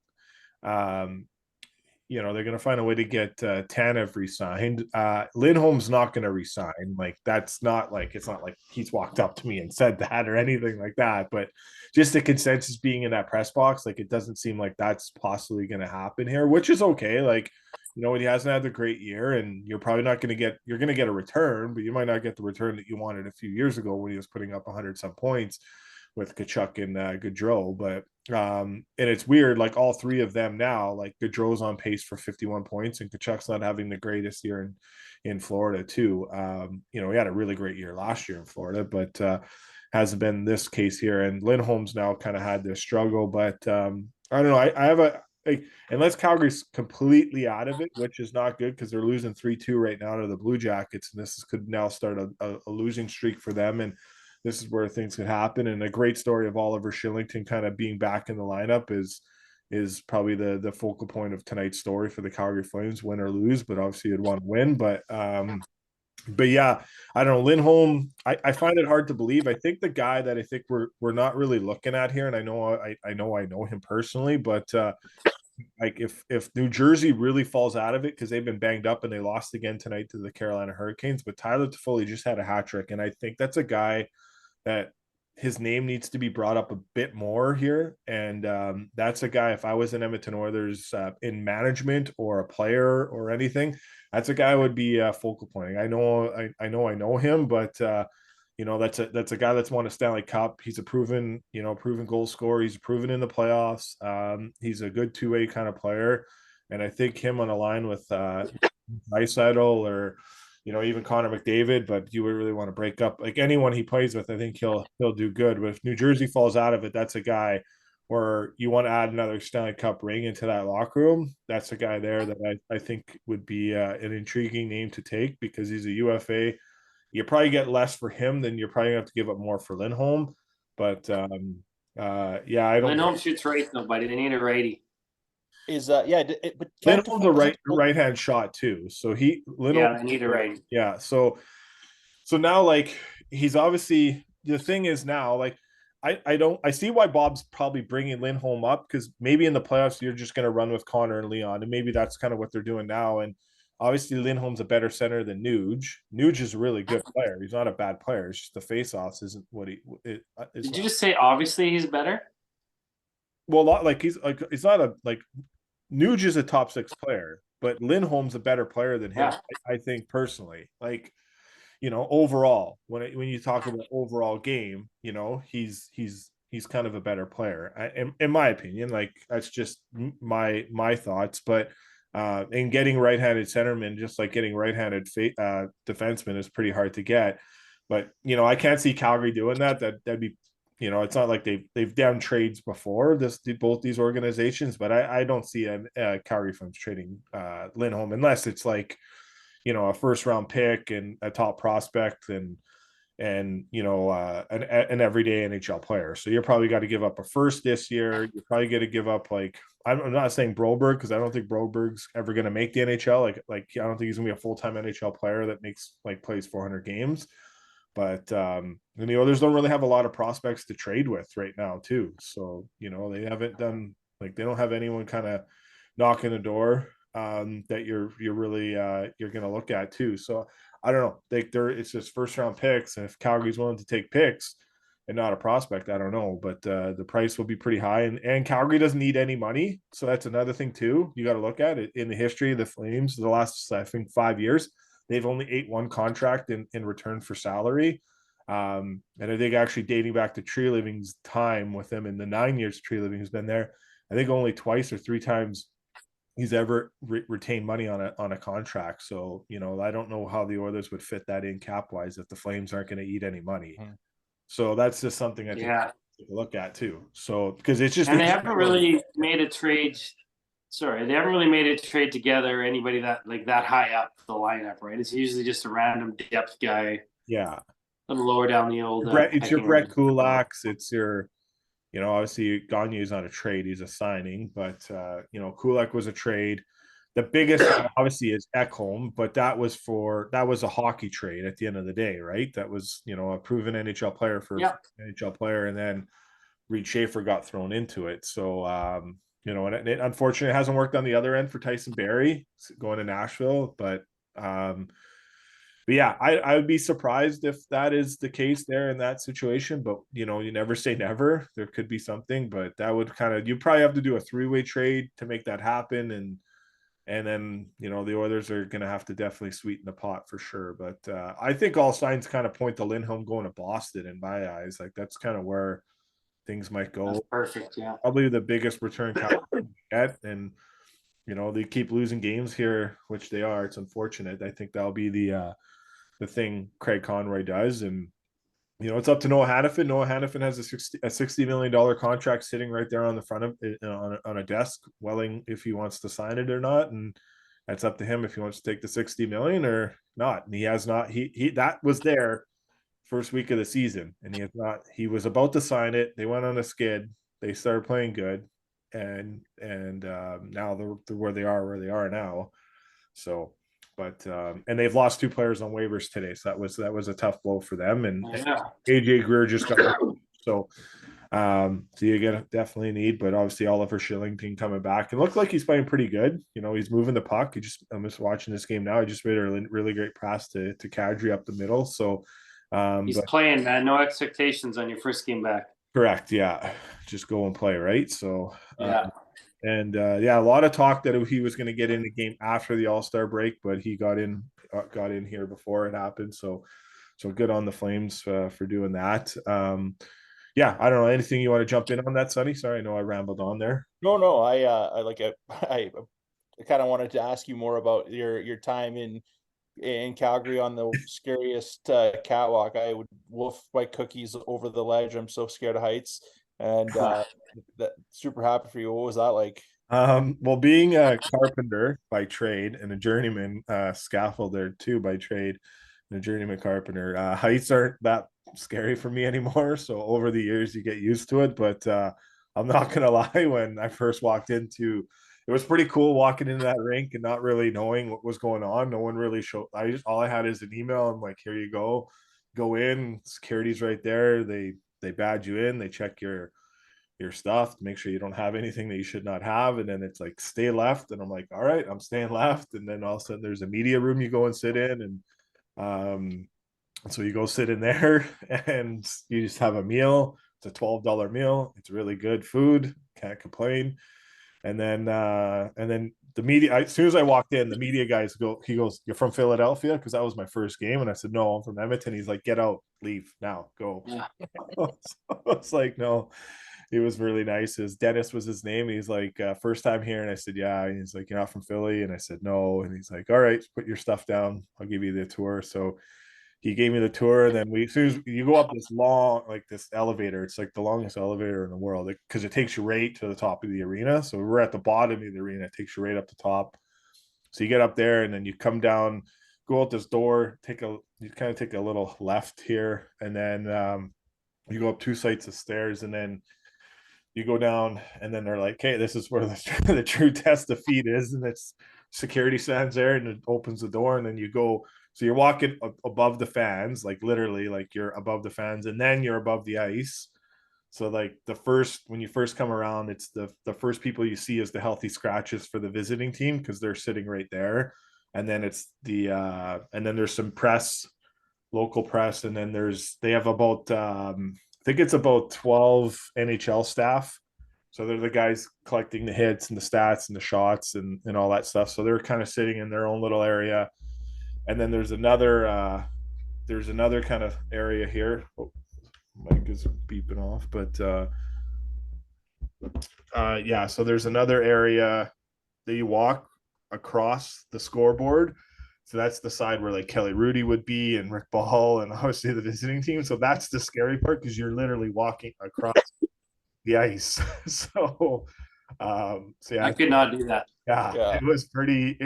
they're going to find a way to get Tanev re-signed. Lindholm's not going to resign. Like, that's not like, it's not like he's walked up to me and said that or anything like that. But just the consensus being in that press box, like, it doesn't seem like that's possibly going to happen here, which is okay. Like, he hasn't had a great year, and you're probably not going to get, you're going to get a return, but you might not get the return that you wanted a few years ago when he was putting up 100 some points with Tkachuk and Gaudreau. But and it's weird, like, all 3 of them now, like, Gaudreau's on pace for 51 points and Tkachuk's not having the greatest year in Florida too. He had a really great year last year in Florida, but hasn't been this case here. And Lindholm's now kind of had this struggle, but I don't know. I have unless Calgary's completely out of it, which is not good because they're losing 3-2 right now to the Blue Jackets, and this could now start a losing streak for them. And this is where things could happen. And a great story of Oliver Shillington kind of being back in the lineup is probably the focal point of tonight's story for the Calgary Flames, win or lose, but obviously you'd want to win. But yeah, I don't know. Lindholm, I find it hard to believe. I think the guy that I think we're not really looking at here, and I know him personally, but like, if New Jersey really falls out of it, because they've been banged up and they lost again tonight to the Carolina Hurricanes, but Tyler Toffoli just had a hat trick, and I think that's a guy that his name needs to be brought up a bit more here. And that's a guy, if I was an Edmonton Oilers in management or a player or anything, that's a guy I would be focal pointing. I know him, but that's a guy that's won a Stanley Cup. He's a proven goal scorer. He's proven in the playoffs. He's a good two-way kind of player, and I think him on a line with Draisaitl or even Connor McDavid. But you would really want to break up like anyone he plays with. I think he'll do good. But if New Jersey falls out of it, that's a guy where you want to add another Stanley Cup ring into that locker room. That's a guy there that I think would be an intriguing name to take because he's a UFA. You probably get less for him than you're probably gonna have to give up more for Lindholm. But yeah, I don't. Lindholm shoots right, nobody. They need a righty. But Lindholm's a right hand shot too. So Lindholm. Yeah, they need a righty. Yeah. So now like he's obviously the thing is now like I see why Bob's probably bringing Lindholm up because maybe in the playoffs you're just going to run with Connor and Leon and maybe that's kind of what they're doing now and obviously Lindholm's a better center than Nuge. Nuge is a really good player. He's not a bad player. It's just the faceoffs isn't what he. Did you just say obviously he's better? Well, like he's like it's not a like Nuge is a top 6 player, but Lindholm's a better player than him. Yeah. I think personally, like overall, when you talk about overall game, he's kind of a better player, in my opinion. Like that's just my thoughts. But in getting right-handed centerman, just like getting right-handed defenseman, is pretty hard to get. But I can't see Calgary doing that. That'd be it's not like they've done trades before both these organizations, but I don't see a Calgary Flames trading Lindholm unless it's like a first round pick and a top prospect and an everyday NHL player. So you're probably got to give up a first this year. You're probably going to give up like I'm not saying Broberg because I don't think Broberg's ever going to make the NHL. Like I don't think he's going to be a full time NHL player that plays 400 games. But the Oilers don't really have a lot of prospects to trade with right now too. So they haven't done like they don't have anyone kind of knocking the door that you're really you're going to look at too. So I don't know. It's just first round picks, and if Calgary's willing to take picks and not a prospect, I don't know. But the price will be pretty high, and Calgary doesn't need any money, so that's another thing too. You got to look at it in the history of the Flames. The last I think 5 years, they've only ate one contract in return for salary. And I think actually dating back to Tree Living's time with them in the 9 years Tree Living has been there, I think only twice or three times he's ever retained money on a contract. So I don't know how the Oilers would fit that in cap wise if the Flames aren't going to eat any money. So that's just something I think to look at too. So because it's just and they haven't really made a trade. Sorry, they haven't really made a trade together. Anybody that high up the lineup, right? It's usually just a random depth guy. Yeah, a little lower down the old. It's your Brett Kulaks. It's your obviously Gagne's on a trade. He's a signing, but Kulak was a trade. The biggest obviously is Ekholm, but that was a hockey trade at the end of the day, right? That was, a proven NHL player for NHL player. And then Reed Schaefer got thrown into it. So, and it unfortunately hasn't worked on the other end for Tyson Barrie going to Nashville, but yeah, I would be surprised if that is the case there in that situation. But you never say never. There could be something, but that would you probably have to do a 3-way trade to make that happen, and then the Oilers are going to have to definitely sweeten the pot for sure. But I think all signs kind of point to Lindholm going to Boston in my eyes. Like that's kind of where things might go. That's perfect, yeah. Probably the biggest return get, and they keep losing games here, which they are. It's unfortunate. I think that'll be the thing Craig Conroy does. And, it's up to Noah Hannafin. Noah Hannafin has a $60 million contract sitting right there on the front of it, on a desk, welling if he wants to sign it or not. And that's up to him if he wants to take the 60 million or not. And he has not, he that was there first week of the season, and he has not, he was about to sign it. They went on a skid. They started playing good. And now they're where they are now. So, but and they've lost 2 players on waivers today, so that was a tough blow for them. And AJ Greer just got so you're gonna definitely need, but obviously Oliver Shillington coming back and looked like he's playing pretty good. He's moving the puck. I'm just watching this game now. He just made a really great pass to Kadri up the middle. So he's playing, man. No expectations on your first game back. Correct. Yeah, just go and play, right? So and a lot of talk that he was going to get in the game after the All-Star break, but he got in here before it happened. So So good on the Flames for doing that. Yeah, I don't know, anything you want to jump in on that, Sonny? Sorry, I know I rambled on there. No, I like I kind of wanted to ask you more about your time in Calgary on the scariest catwalk. I would wolf my cookies over the ledge. I'm so scared of heights, and that super happy for you. What was that like? Well, being a carpenter by trade and a journeyman scaffolder too by trade, and a journeyman carpenter, heights aren't that scary for me anymore. So over the years, you get used to it. But I'm not gonna lie, when I first walked into, it was pretty cool walking into that rink and not really knowing what was going on. No one really showed. I just all I had is an email. I'm like, here you go, go in. Security's right there. They badge you in. They check your stuff to make sure you don't have anything that you should not have. And then it's like, stay left. And I'm like, all right, I'm staying left. And then all of a sudden there's a media room you go and sit in. And so you go sit in there and you just have a meal. It's a $12 meal. It's really good food. Can't complain. And then the media, as soon as I walked in, the media guys he goes, you're from Philadelphia? Because that was my first game. And I said, no, I'm from Edmonton. He's like, get out, leave now, go. Yeah. So it's like, no, he was really nice. His Dennis was his name. He's like, first time here. And I said, yeah. And he's like, you're not from Philly? And I said, no. And he's like, all right, put your stuff down. I'll give you the tour. So he gave me the tour. And then as soon as you go up this long, like this elevator, it's like the longest elevator in the world because it takes you right to the top of the arena. So we're at the bottom of the arena. It takes you right up the top. So you get up there and then you come down, go out this door, you kind of take a little left here. And then you go up 2 flights of stairs and then you go down and then they're like, hey, this is where the true test of feet is. And it's security stands there and it opens the door and then you go. So you're walking above the fans, like literally like you're above the fans and then you're above the ice. So like when you first come around, it's the first people you see is the healthy scratches for the visiting team because they're sitting right there. And then and then there's some local press, and then they have about I think it's about 12 NHL staff. So they're the guys collecting the hits and the stats and the shots and all that stuff. So they're kind of sitting in their own little area. And then there's another kind of area here. Oh, mic is beeping off, but yeah, so there's another area that you walk across the scoreboard. So that's the side where like Kelly Rudy would be and Rick Ball and obviously the visiting team. So that's the scary part because you're literally walking across the ice. So yeah, I could not do that. yeah, it was pretty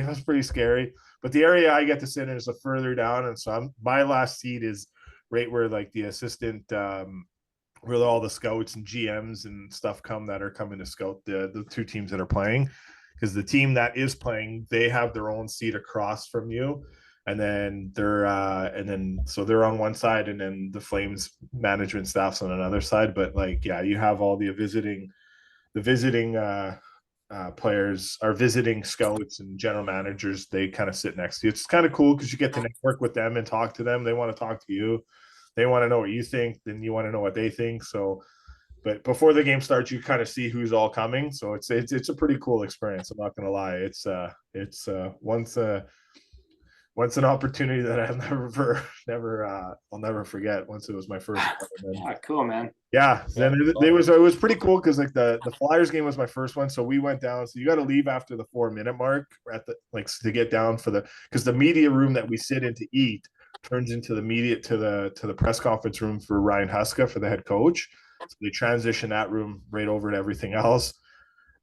scary. But the area I get to sit in is a further down, and so my last seat is right where like the assistant where all the scouts and GMs and stuff come that are coming to scout the two teams that are playing. Because the team that is playing, they have their own seat across from you, and then so they're on one side, and then the Flames management staff's on another side. But like, yeah, you have all the visiting players, our visiting scouts and general managers. They kind of sit next to you. It's kind of cool because you get to network with them and talk to them. They want to talk to you. They want to know what you think, then you want to know what they think. So, but before the game starts, you kind of see who's all coming. So it's a pretty cool experience. I'm not gonna lie. It's once an opportunity that I'll I'll never forget. Once it was my first. Yeah, cool, man. Yeah, then it was pretty cool because like the Flyers game was my first one, so we went down. So you got to leave after the 4-minute mark at the like to get down because the media room that we sit in to eat turns into the media to the press conference room for Ryan Huska for the head coach. So they transition that room right over to everything else.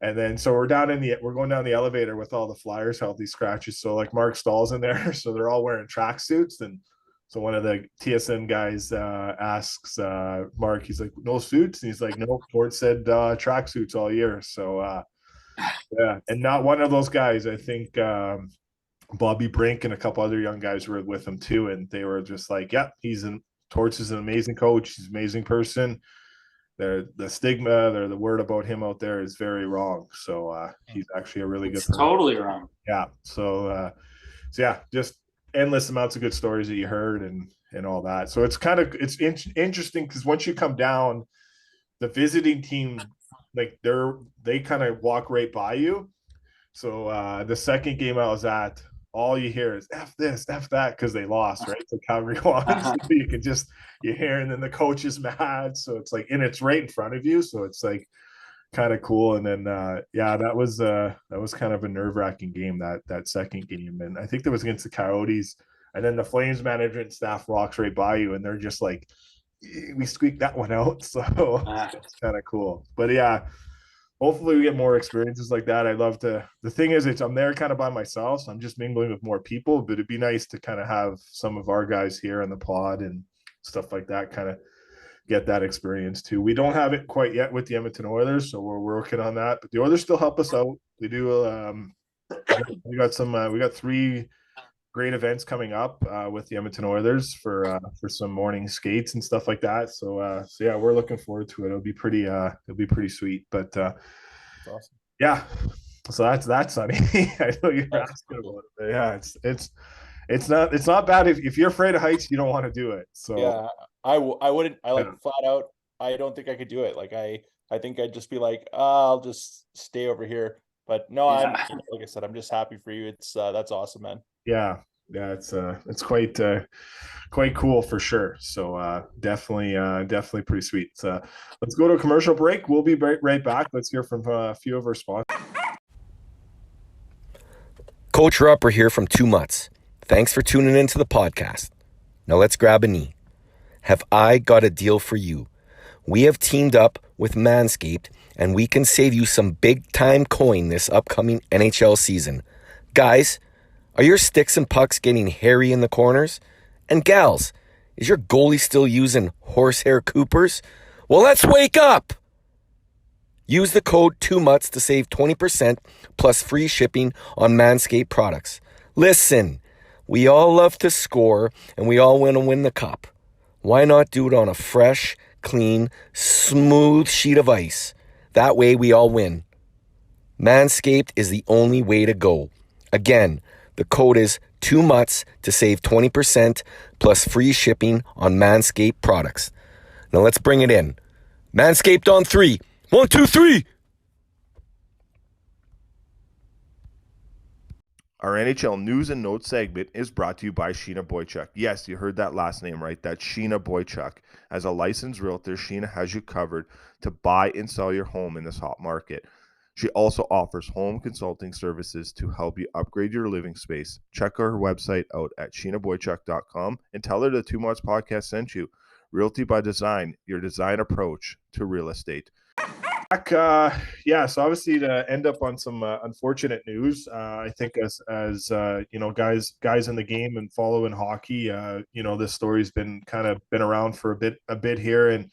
And then so we're going down the elevator with all the Flyers healthy scratches. So like Mark Stahl's in there, so they're all wearing tracksuits. And so one of the TSN guys asks Mark, he's like, no suits? And he's like, no, Ford said tracksuits all year. So yeah, and not one of those guys. I think Bobby Brink and a couple other young guys were with him too, and they were just like, yeah, Torts is an amazing coach. He's an amazing person. The stigma or the word about him out there is very wrong. So he's actually a really good person. Totally wrong. Yeah. So yeah, just endless amounts of good stories that you heard and all that. So it's interesting because once you come down, the visiting team, like they kind of walk right by you. So the second game I was at, all you hear is F this, F that, because they lost, right? So Calgary won. So you can just, you hear, and then the coach is mad. So it's like, and it's right in front of you. So it's like kind of cool. And then yeah, that was kind of a nerve-wracking game, that second game. And I think that was against the Coyotes. And then the Flames management staff walks right by you and they're just like, we squeaked that one out. So it's kind of cool. But yeah, hopefully we get more experiences like that. I love to, the thing is, I'm there kind of by myself, so I'm just mingling with more people, but it'd be nice to kind of have some of our guys here on the pod and stuff like that, kind of get that experience too. We don't have it quite yet with the Edmonton Oilers, so we're working on that, but the Oilers still help us out. We do we got 3 great events coming up with the Edmonton Oilers for some morning skates and stuff like that. So yeah, we're looking forward to it. It'll be pretty sweet. But That's awesome. yeah, so that's Sonny. I know you're asking about it, but yeah, it's not bad if you're afraid of heights, you don't want to do it. So yeah, I wouldn't. I like yeah. flat out. I don't think I could do it. Like I think I'd just be like, I'll just stay over here. But no, I'm like I said, I'm just happy for you. It's that's awesome, man. Yeah, it's quite cool for sure. So definitely pretty sweet. Let's go to a commercial break. We'll be right back. Let's hear from a few of our sponsors. Coach Rupper here from Mutts. Thanks for tuning into the podcast. Now let's grab a knee. Have I got a deal for you? We have teamed up with Manscaped and we can save you some big time coin this upcoming NHL season. Guys, are your sticks and pucks getting hairy in the corners? And gals, is your goalie still using horsehair Coopers? Well, let's wake up! Use the code 2MUTS to save 20% plus free shipping on Manscaped products. Listen, we all love to score and we all want to win the cup. Why not do it on a fresh, clean, smooth sheet of ice? That way we all win. Manscaped is the only way to go. Again, the code is 2MUTS to save 20% plus free shipping on Manscaped products. Now let's bring it in. Manscaped on 3. 1, 2, 3. Our NHL news and notes segment is brought to you by Sheena Boychuk. Yes, you heard that last name right. That's Sheena Boychuk. As a licensed realtor, Sheena has you covered to buy and sell your home in this hot market. She also offers home consulting services to help you upgrade your living space. Check her website out at sheenaboychuk.com and tell her the 2 Months podcast sent you. Realty by Design, your design approach to real estate. Yeah, so obviously to end up on some unfortunate news, I think as you know, guys in the game and following hockey, you know, this story's been around for a bit here, and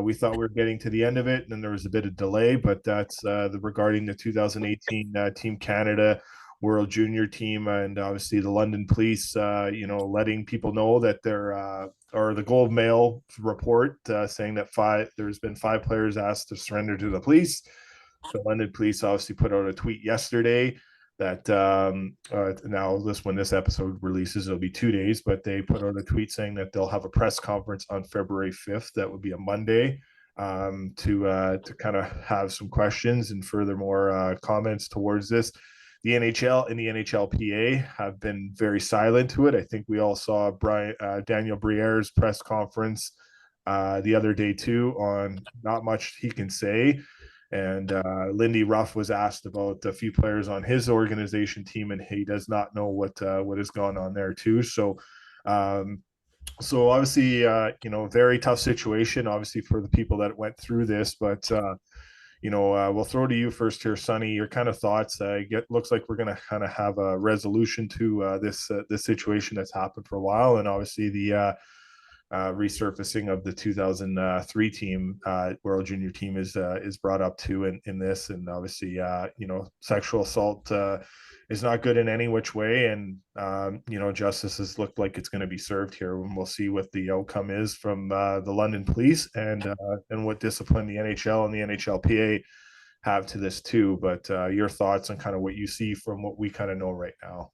we thought we were getting to the end of it, and then there was a bit of delay, but that's regarding the 2018 Team Canada World Junior Team, and obviously the London Police, you know, letting people know that they're or the Globe Mail report saying that there's been 5 players asked to surrender to the police. The London Police obviously put out a tweet yesterday that now when this episode releases, it'll be 2 days, but they put out a tweet saying that they'll have a press conference on February 5th. That would be a Monday, to kind of have some questions and furthermore comments towards this. The NHL and the NHLPA have been very silent to it. I think we all saw Daniel Briere's press conference the other day too, on not much he can say. And Lindy Ruff was asked about a few players on his organization team, and he does not know what has gone on there too. So obviously, you know, very tough situation, obviously, for the people that went through this, but you know, we'll throw to you first here, Sonny. Your kind of thoughts. Looks like we're going to kind of have a resolution to this situation that's happened for a while, and obviously the resurfacing of the 2003 team, World Junior Team, is brought up too in this, and obviously, you know, sexual assault is not good in any which way, and you know, justice has looked like it's going to be served here, and we'll see what the outcome is from the London Police and what discipline the NHL and the NHLPA have to this too. But your thoughts on kind of what you see from what we kind of know right now.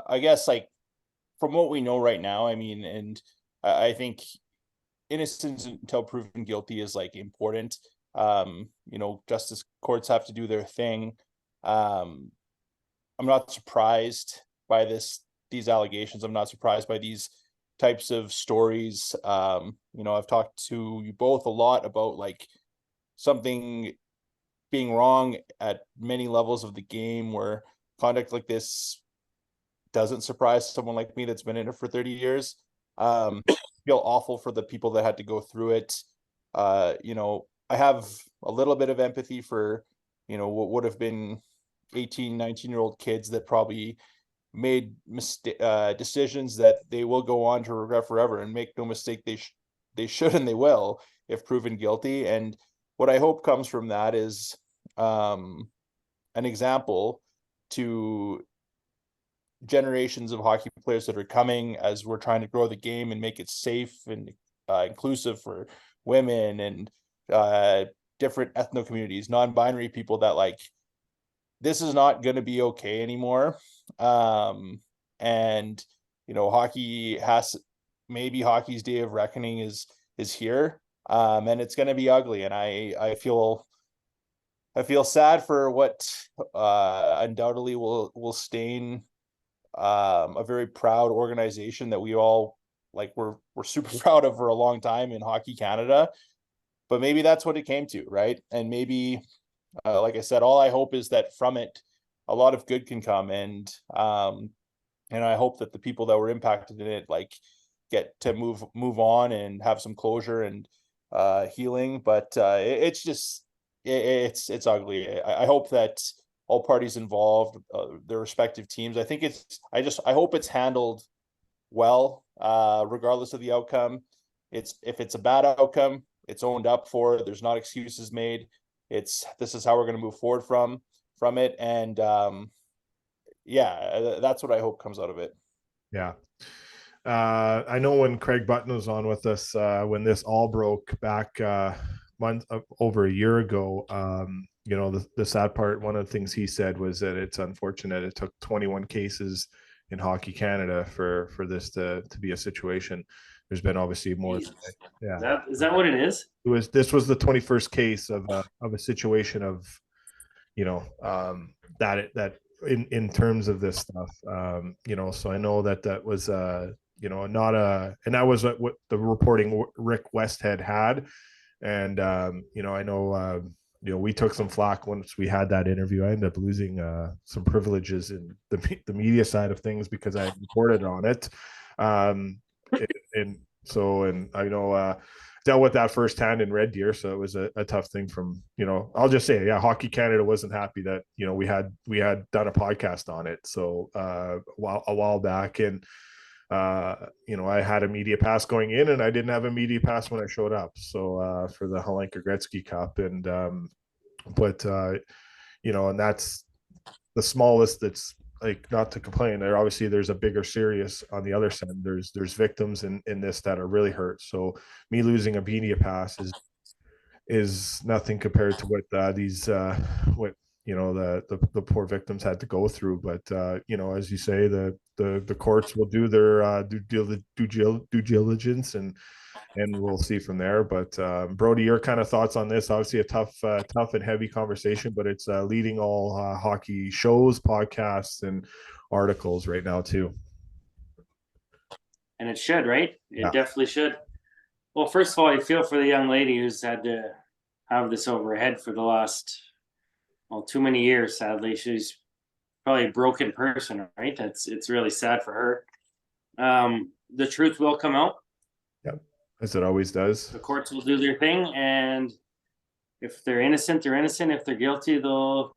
I guess, like, from what we know right now, I mean, and I think innocence until proven guilty is like important. You know, justice courts have to do their thing. not surprised by these allegations. I'm not surprised by these types of stories. I've talked to you both a lot about like something being wrong at many levels of the game where conduct like this doesn't surprise someone like me that's been in it for 30 years. Feel awful for the people that had to go through it. I have a little bit of empathy for, what would have been 18, 19-year-old kids that probably made decisions that they will go on to regret forever. And make no mistake, they should and they will if proven guilty. And what I hope comes from that is an example to generations of hockey players that are coming as we're trying to grow the game and make it safe and inclusive for women and different ethno communities, non-binary people, that like this is not going to be okay anymore. And hockey's day of reckoning is here. And it's going to be ugly. And I feel sad for what undoubtedly will stain a very proud organization that we all we're super proud of for a long time in Hockey Canada. But maybe that's what it came to, right? And maybe like I said, all I hope is that from it a lot of good can come, and I hope that the people that were impacted in it get to move on and have some closure and healing. But it's ugly. I hope that all parties involved, their respective teams, I hope it's handled well, regardless of the outcome. If it's a bad outcome, it's owned up for. There's not excuses made. This is how we're going to move forward from it. And that's what I hope comes out of it. Yeah. I know when Craig Button was on with us, when this all broke back over a year ago, the sad part, one of the things he said was that it's unfortunate it took 21 cases in Hockey Canada for this to be a situation. There's been obviously more. Yeah. Is that what it is? This was the 21st case of a situation of, that in terms of this stuff, so I know that was not and that was what the reporting Rick Westhead had. And I know we took some flack once we had that interview. I ended up losing some privileges in the media side of things because I reported on it. And I know dealt with that firsthand in Red Deer, so it was a tough thing. From I'll just say, Hockey Canada wasn't happy that we had done a podcast on it so a while back, and I had a media pass going in, and I didn't have a media pass when I showed up. So for the Helenka Gretzky Cup, and and that's the smallest. That's not to complain. There's a bigger serious on the other side. There's victims in this that are really hurt. So me losing a media pass is nothing compared to what what the poor victims had to go through. But as you say, the courts will do their due diligence, and we'll see from there. But Brody, your kind of thoughts on this? Obviously a tough and heavy conversation, but it's leading all hockey shows, podcasts, and articles right now too. And it should, right? It definitely should. Well, first of all, I feel for the young lady who's had to have this over her head for the last, too many years, sadly. She's probably a broken person, right? It's really sad for her. The truth will come out. Yep, as it always does. The courts will do their thing, and if they're innocent, they're innocent. If they're guilty, they'll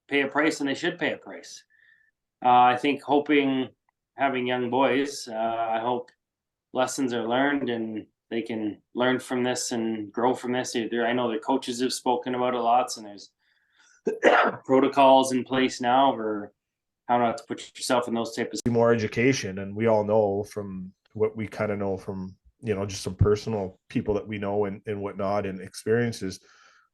pay a price, and they should pay a price. I think having young boys, I hope lessons are learned and they can learn from this and grow from this. I know the coaches have spoken about it lots, and there's protocols in place now for how not to put yourself in those types of more education. And we all know from what we kind of know from just some personal people that we know and whatnot and experiences,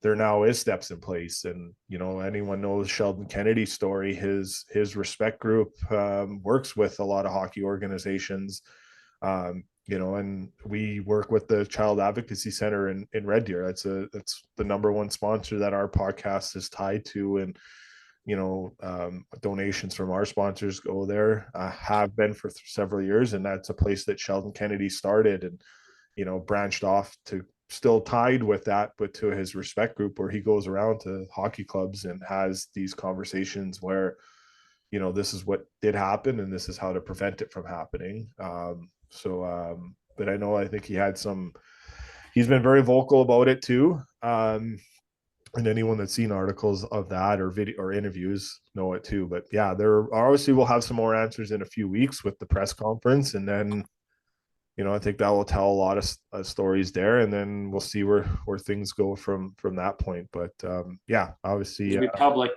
there now is steps in place. And anyone knows Sheldon Kennedy's story. His respect group works with a lot of hockey organizations, and we work with the Child Advocacy Center in Red Deer. That's the number one sponsor that our podcast is tied to. And donations from our sponsors go there, have been for several years. And that's a place that Sheldon Kennedy started and, branched off to still tied with that, but to his respect group where he goes around to hockey clubs and has these conversations where, this is what did happen and this is how to prevent it from happening. But I think he's been very vocal about it too. And anyone that's seen articles of that or video or interviews know it too. But yeah, there obviously we'll have some more answers in a few weeks with the press conference, and then I think that will tell a lot of stories there, and then we'll see where things go from that point. But yeah, obviously It'll be public.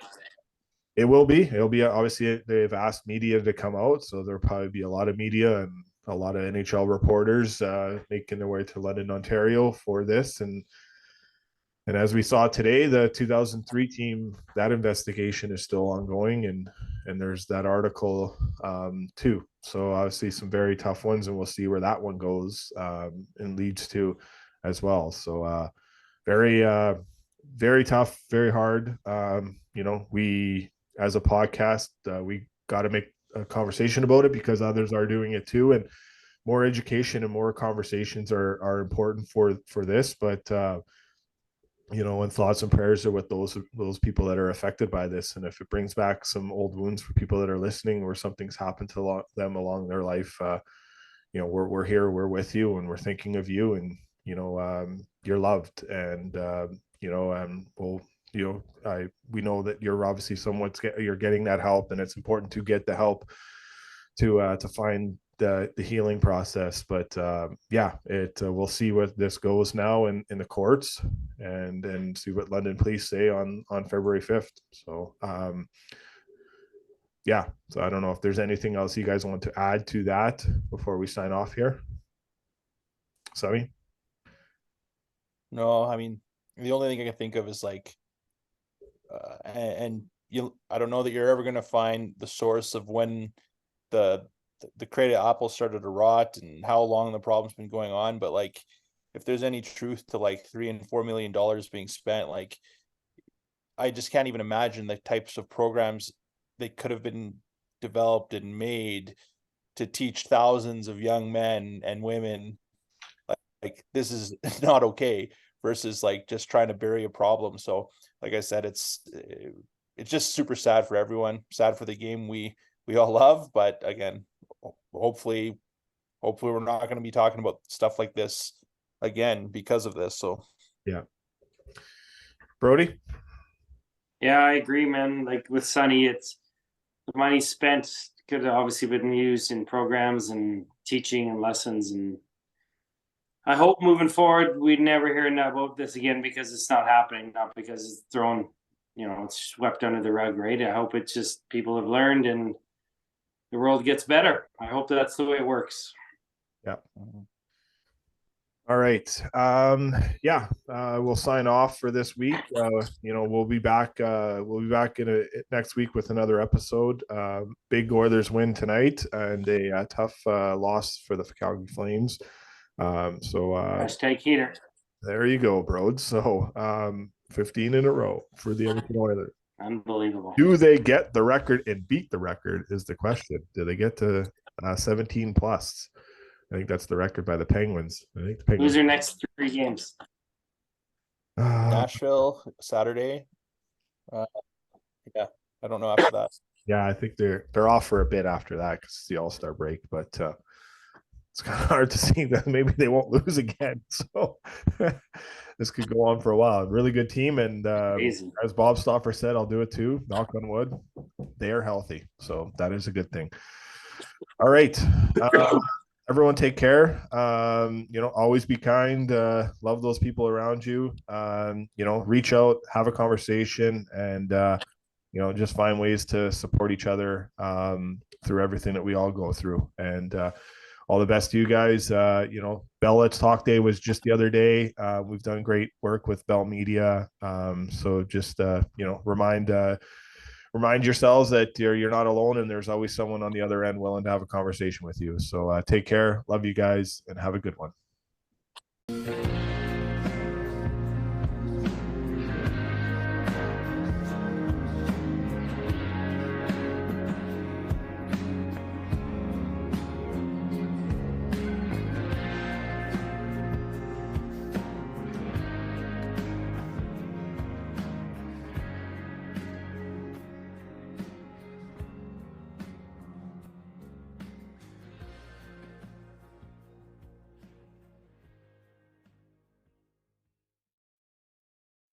It'll be obviously they've asked media to come out, so there'll probably be a lot of media and a lot of NHL reporters making their way to London, Ontario for this. And as we saw today, the 2003 team, that investigation is still ongoing, and there's that article too. So obviously some very tough ones, and we'll see where that one goes and leads to as well. So very very tough, very hard. We as a podcast, we got to make a conversation about it because others are doing it too, and more education and more conversations are important for this. But and thoughts and prayers are with those people that are affected by this. And if it brings back some old wounds for people that are listening, or something's happened to them along their life, we're here, we're with you, and we're thinking of you, and you're loved, and we know that you're obviously you're getting that help, and it's important to get the help to find the healing process. But we'll see what this goes now in the courts, and see what London police say on February 5th. So so I don't know if there's anything else you guys want to add to that before we sign off here. Sonny? No, I mean, the only thing I can think of is like, I don't know that you're ever going to find the source of when the crate of apples started to rot and how long the problem's been going on. But like, if there's any truth to like $3 and $4 million being spent, like, I just can't even imagine the types of programs that could have been developed and made to teach thousands of young men and women like this is not okay, versus like just trying to bury a problem. So like I said, it's just super sad for everyone, sad for the game we all love. But again, hopefully we're not going to be talking about stuff like this again because of this. So yeah. Brody? Yeah, I agree, man. Like with Sonny, it's the money spent could have obviously been used in programs and teaching and lessons. And I hope moving forward, we'd never hear about this again, because it's not happening, not because it's thrown, it's swept under the rug, right? I hope it's just people have learned and the world gets better. I hope that's the way it works. Yeah. All right. We'll sign off for this week. We'll be back. We'll be back next week with another episode. Big Oilers win tonight, and a tough loss for the Calgary Flames. Hashtag heater. There you go, bro. So 15 in a row for the Edmonton Oilers. Unbelievable. Do they get the record and beat the record is the question. Do they get to 17 plus? I think that's the record by the Penguins. Who's your next 3 games? Nashville Saturday. I don't know after that. Yeah, I think they're off for a bit after that because it's the All-Star break, but it's kind of hard to see that maybe they won't lose again. So this could go on for a while. Really good team, and as Bob Stauffer said, I'll do it too. Knock on wood. They are healthy, so that is a good thing. All right. Everyone take care. Always be kind. Love those people around you. Reach out, have a conversation, and just find ways to support each other through everything that we all go through. And all the best to you guys. Bell Let's Talk Day was just the other day. We've done great work with Bell Media. So just remind yourselves that you're not alone, and there's always someone on the other end willing to have a conversation with you. So take care. Love you guys, and have a good one.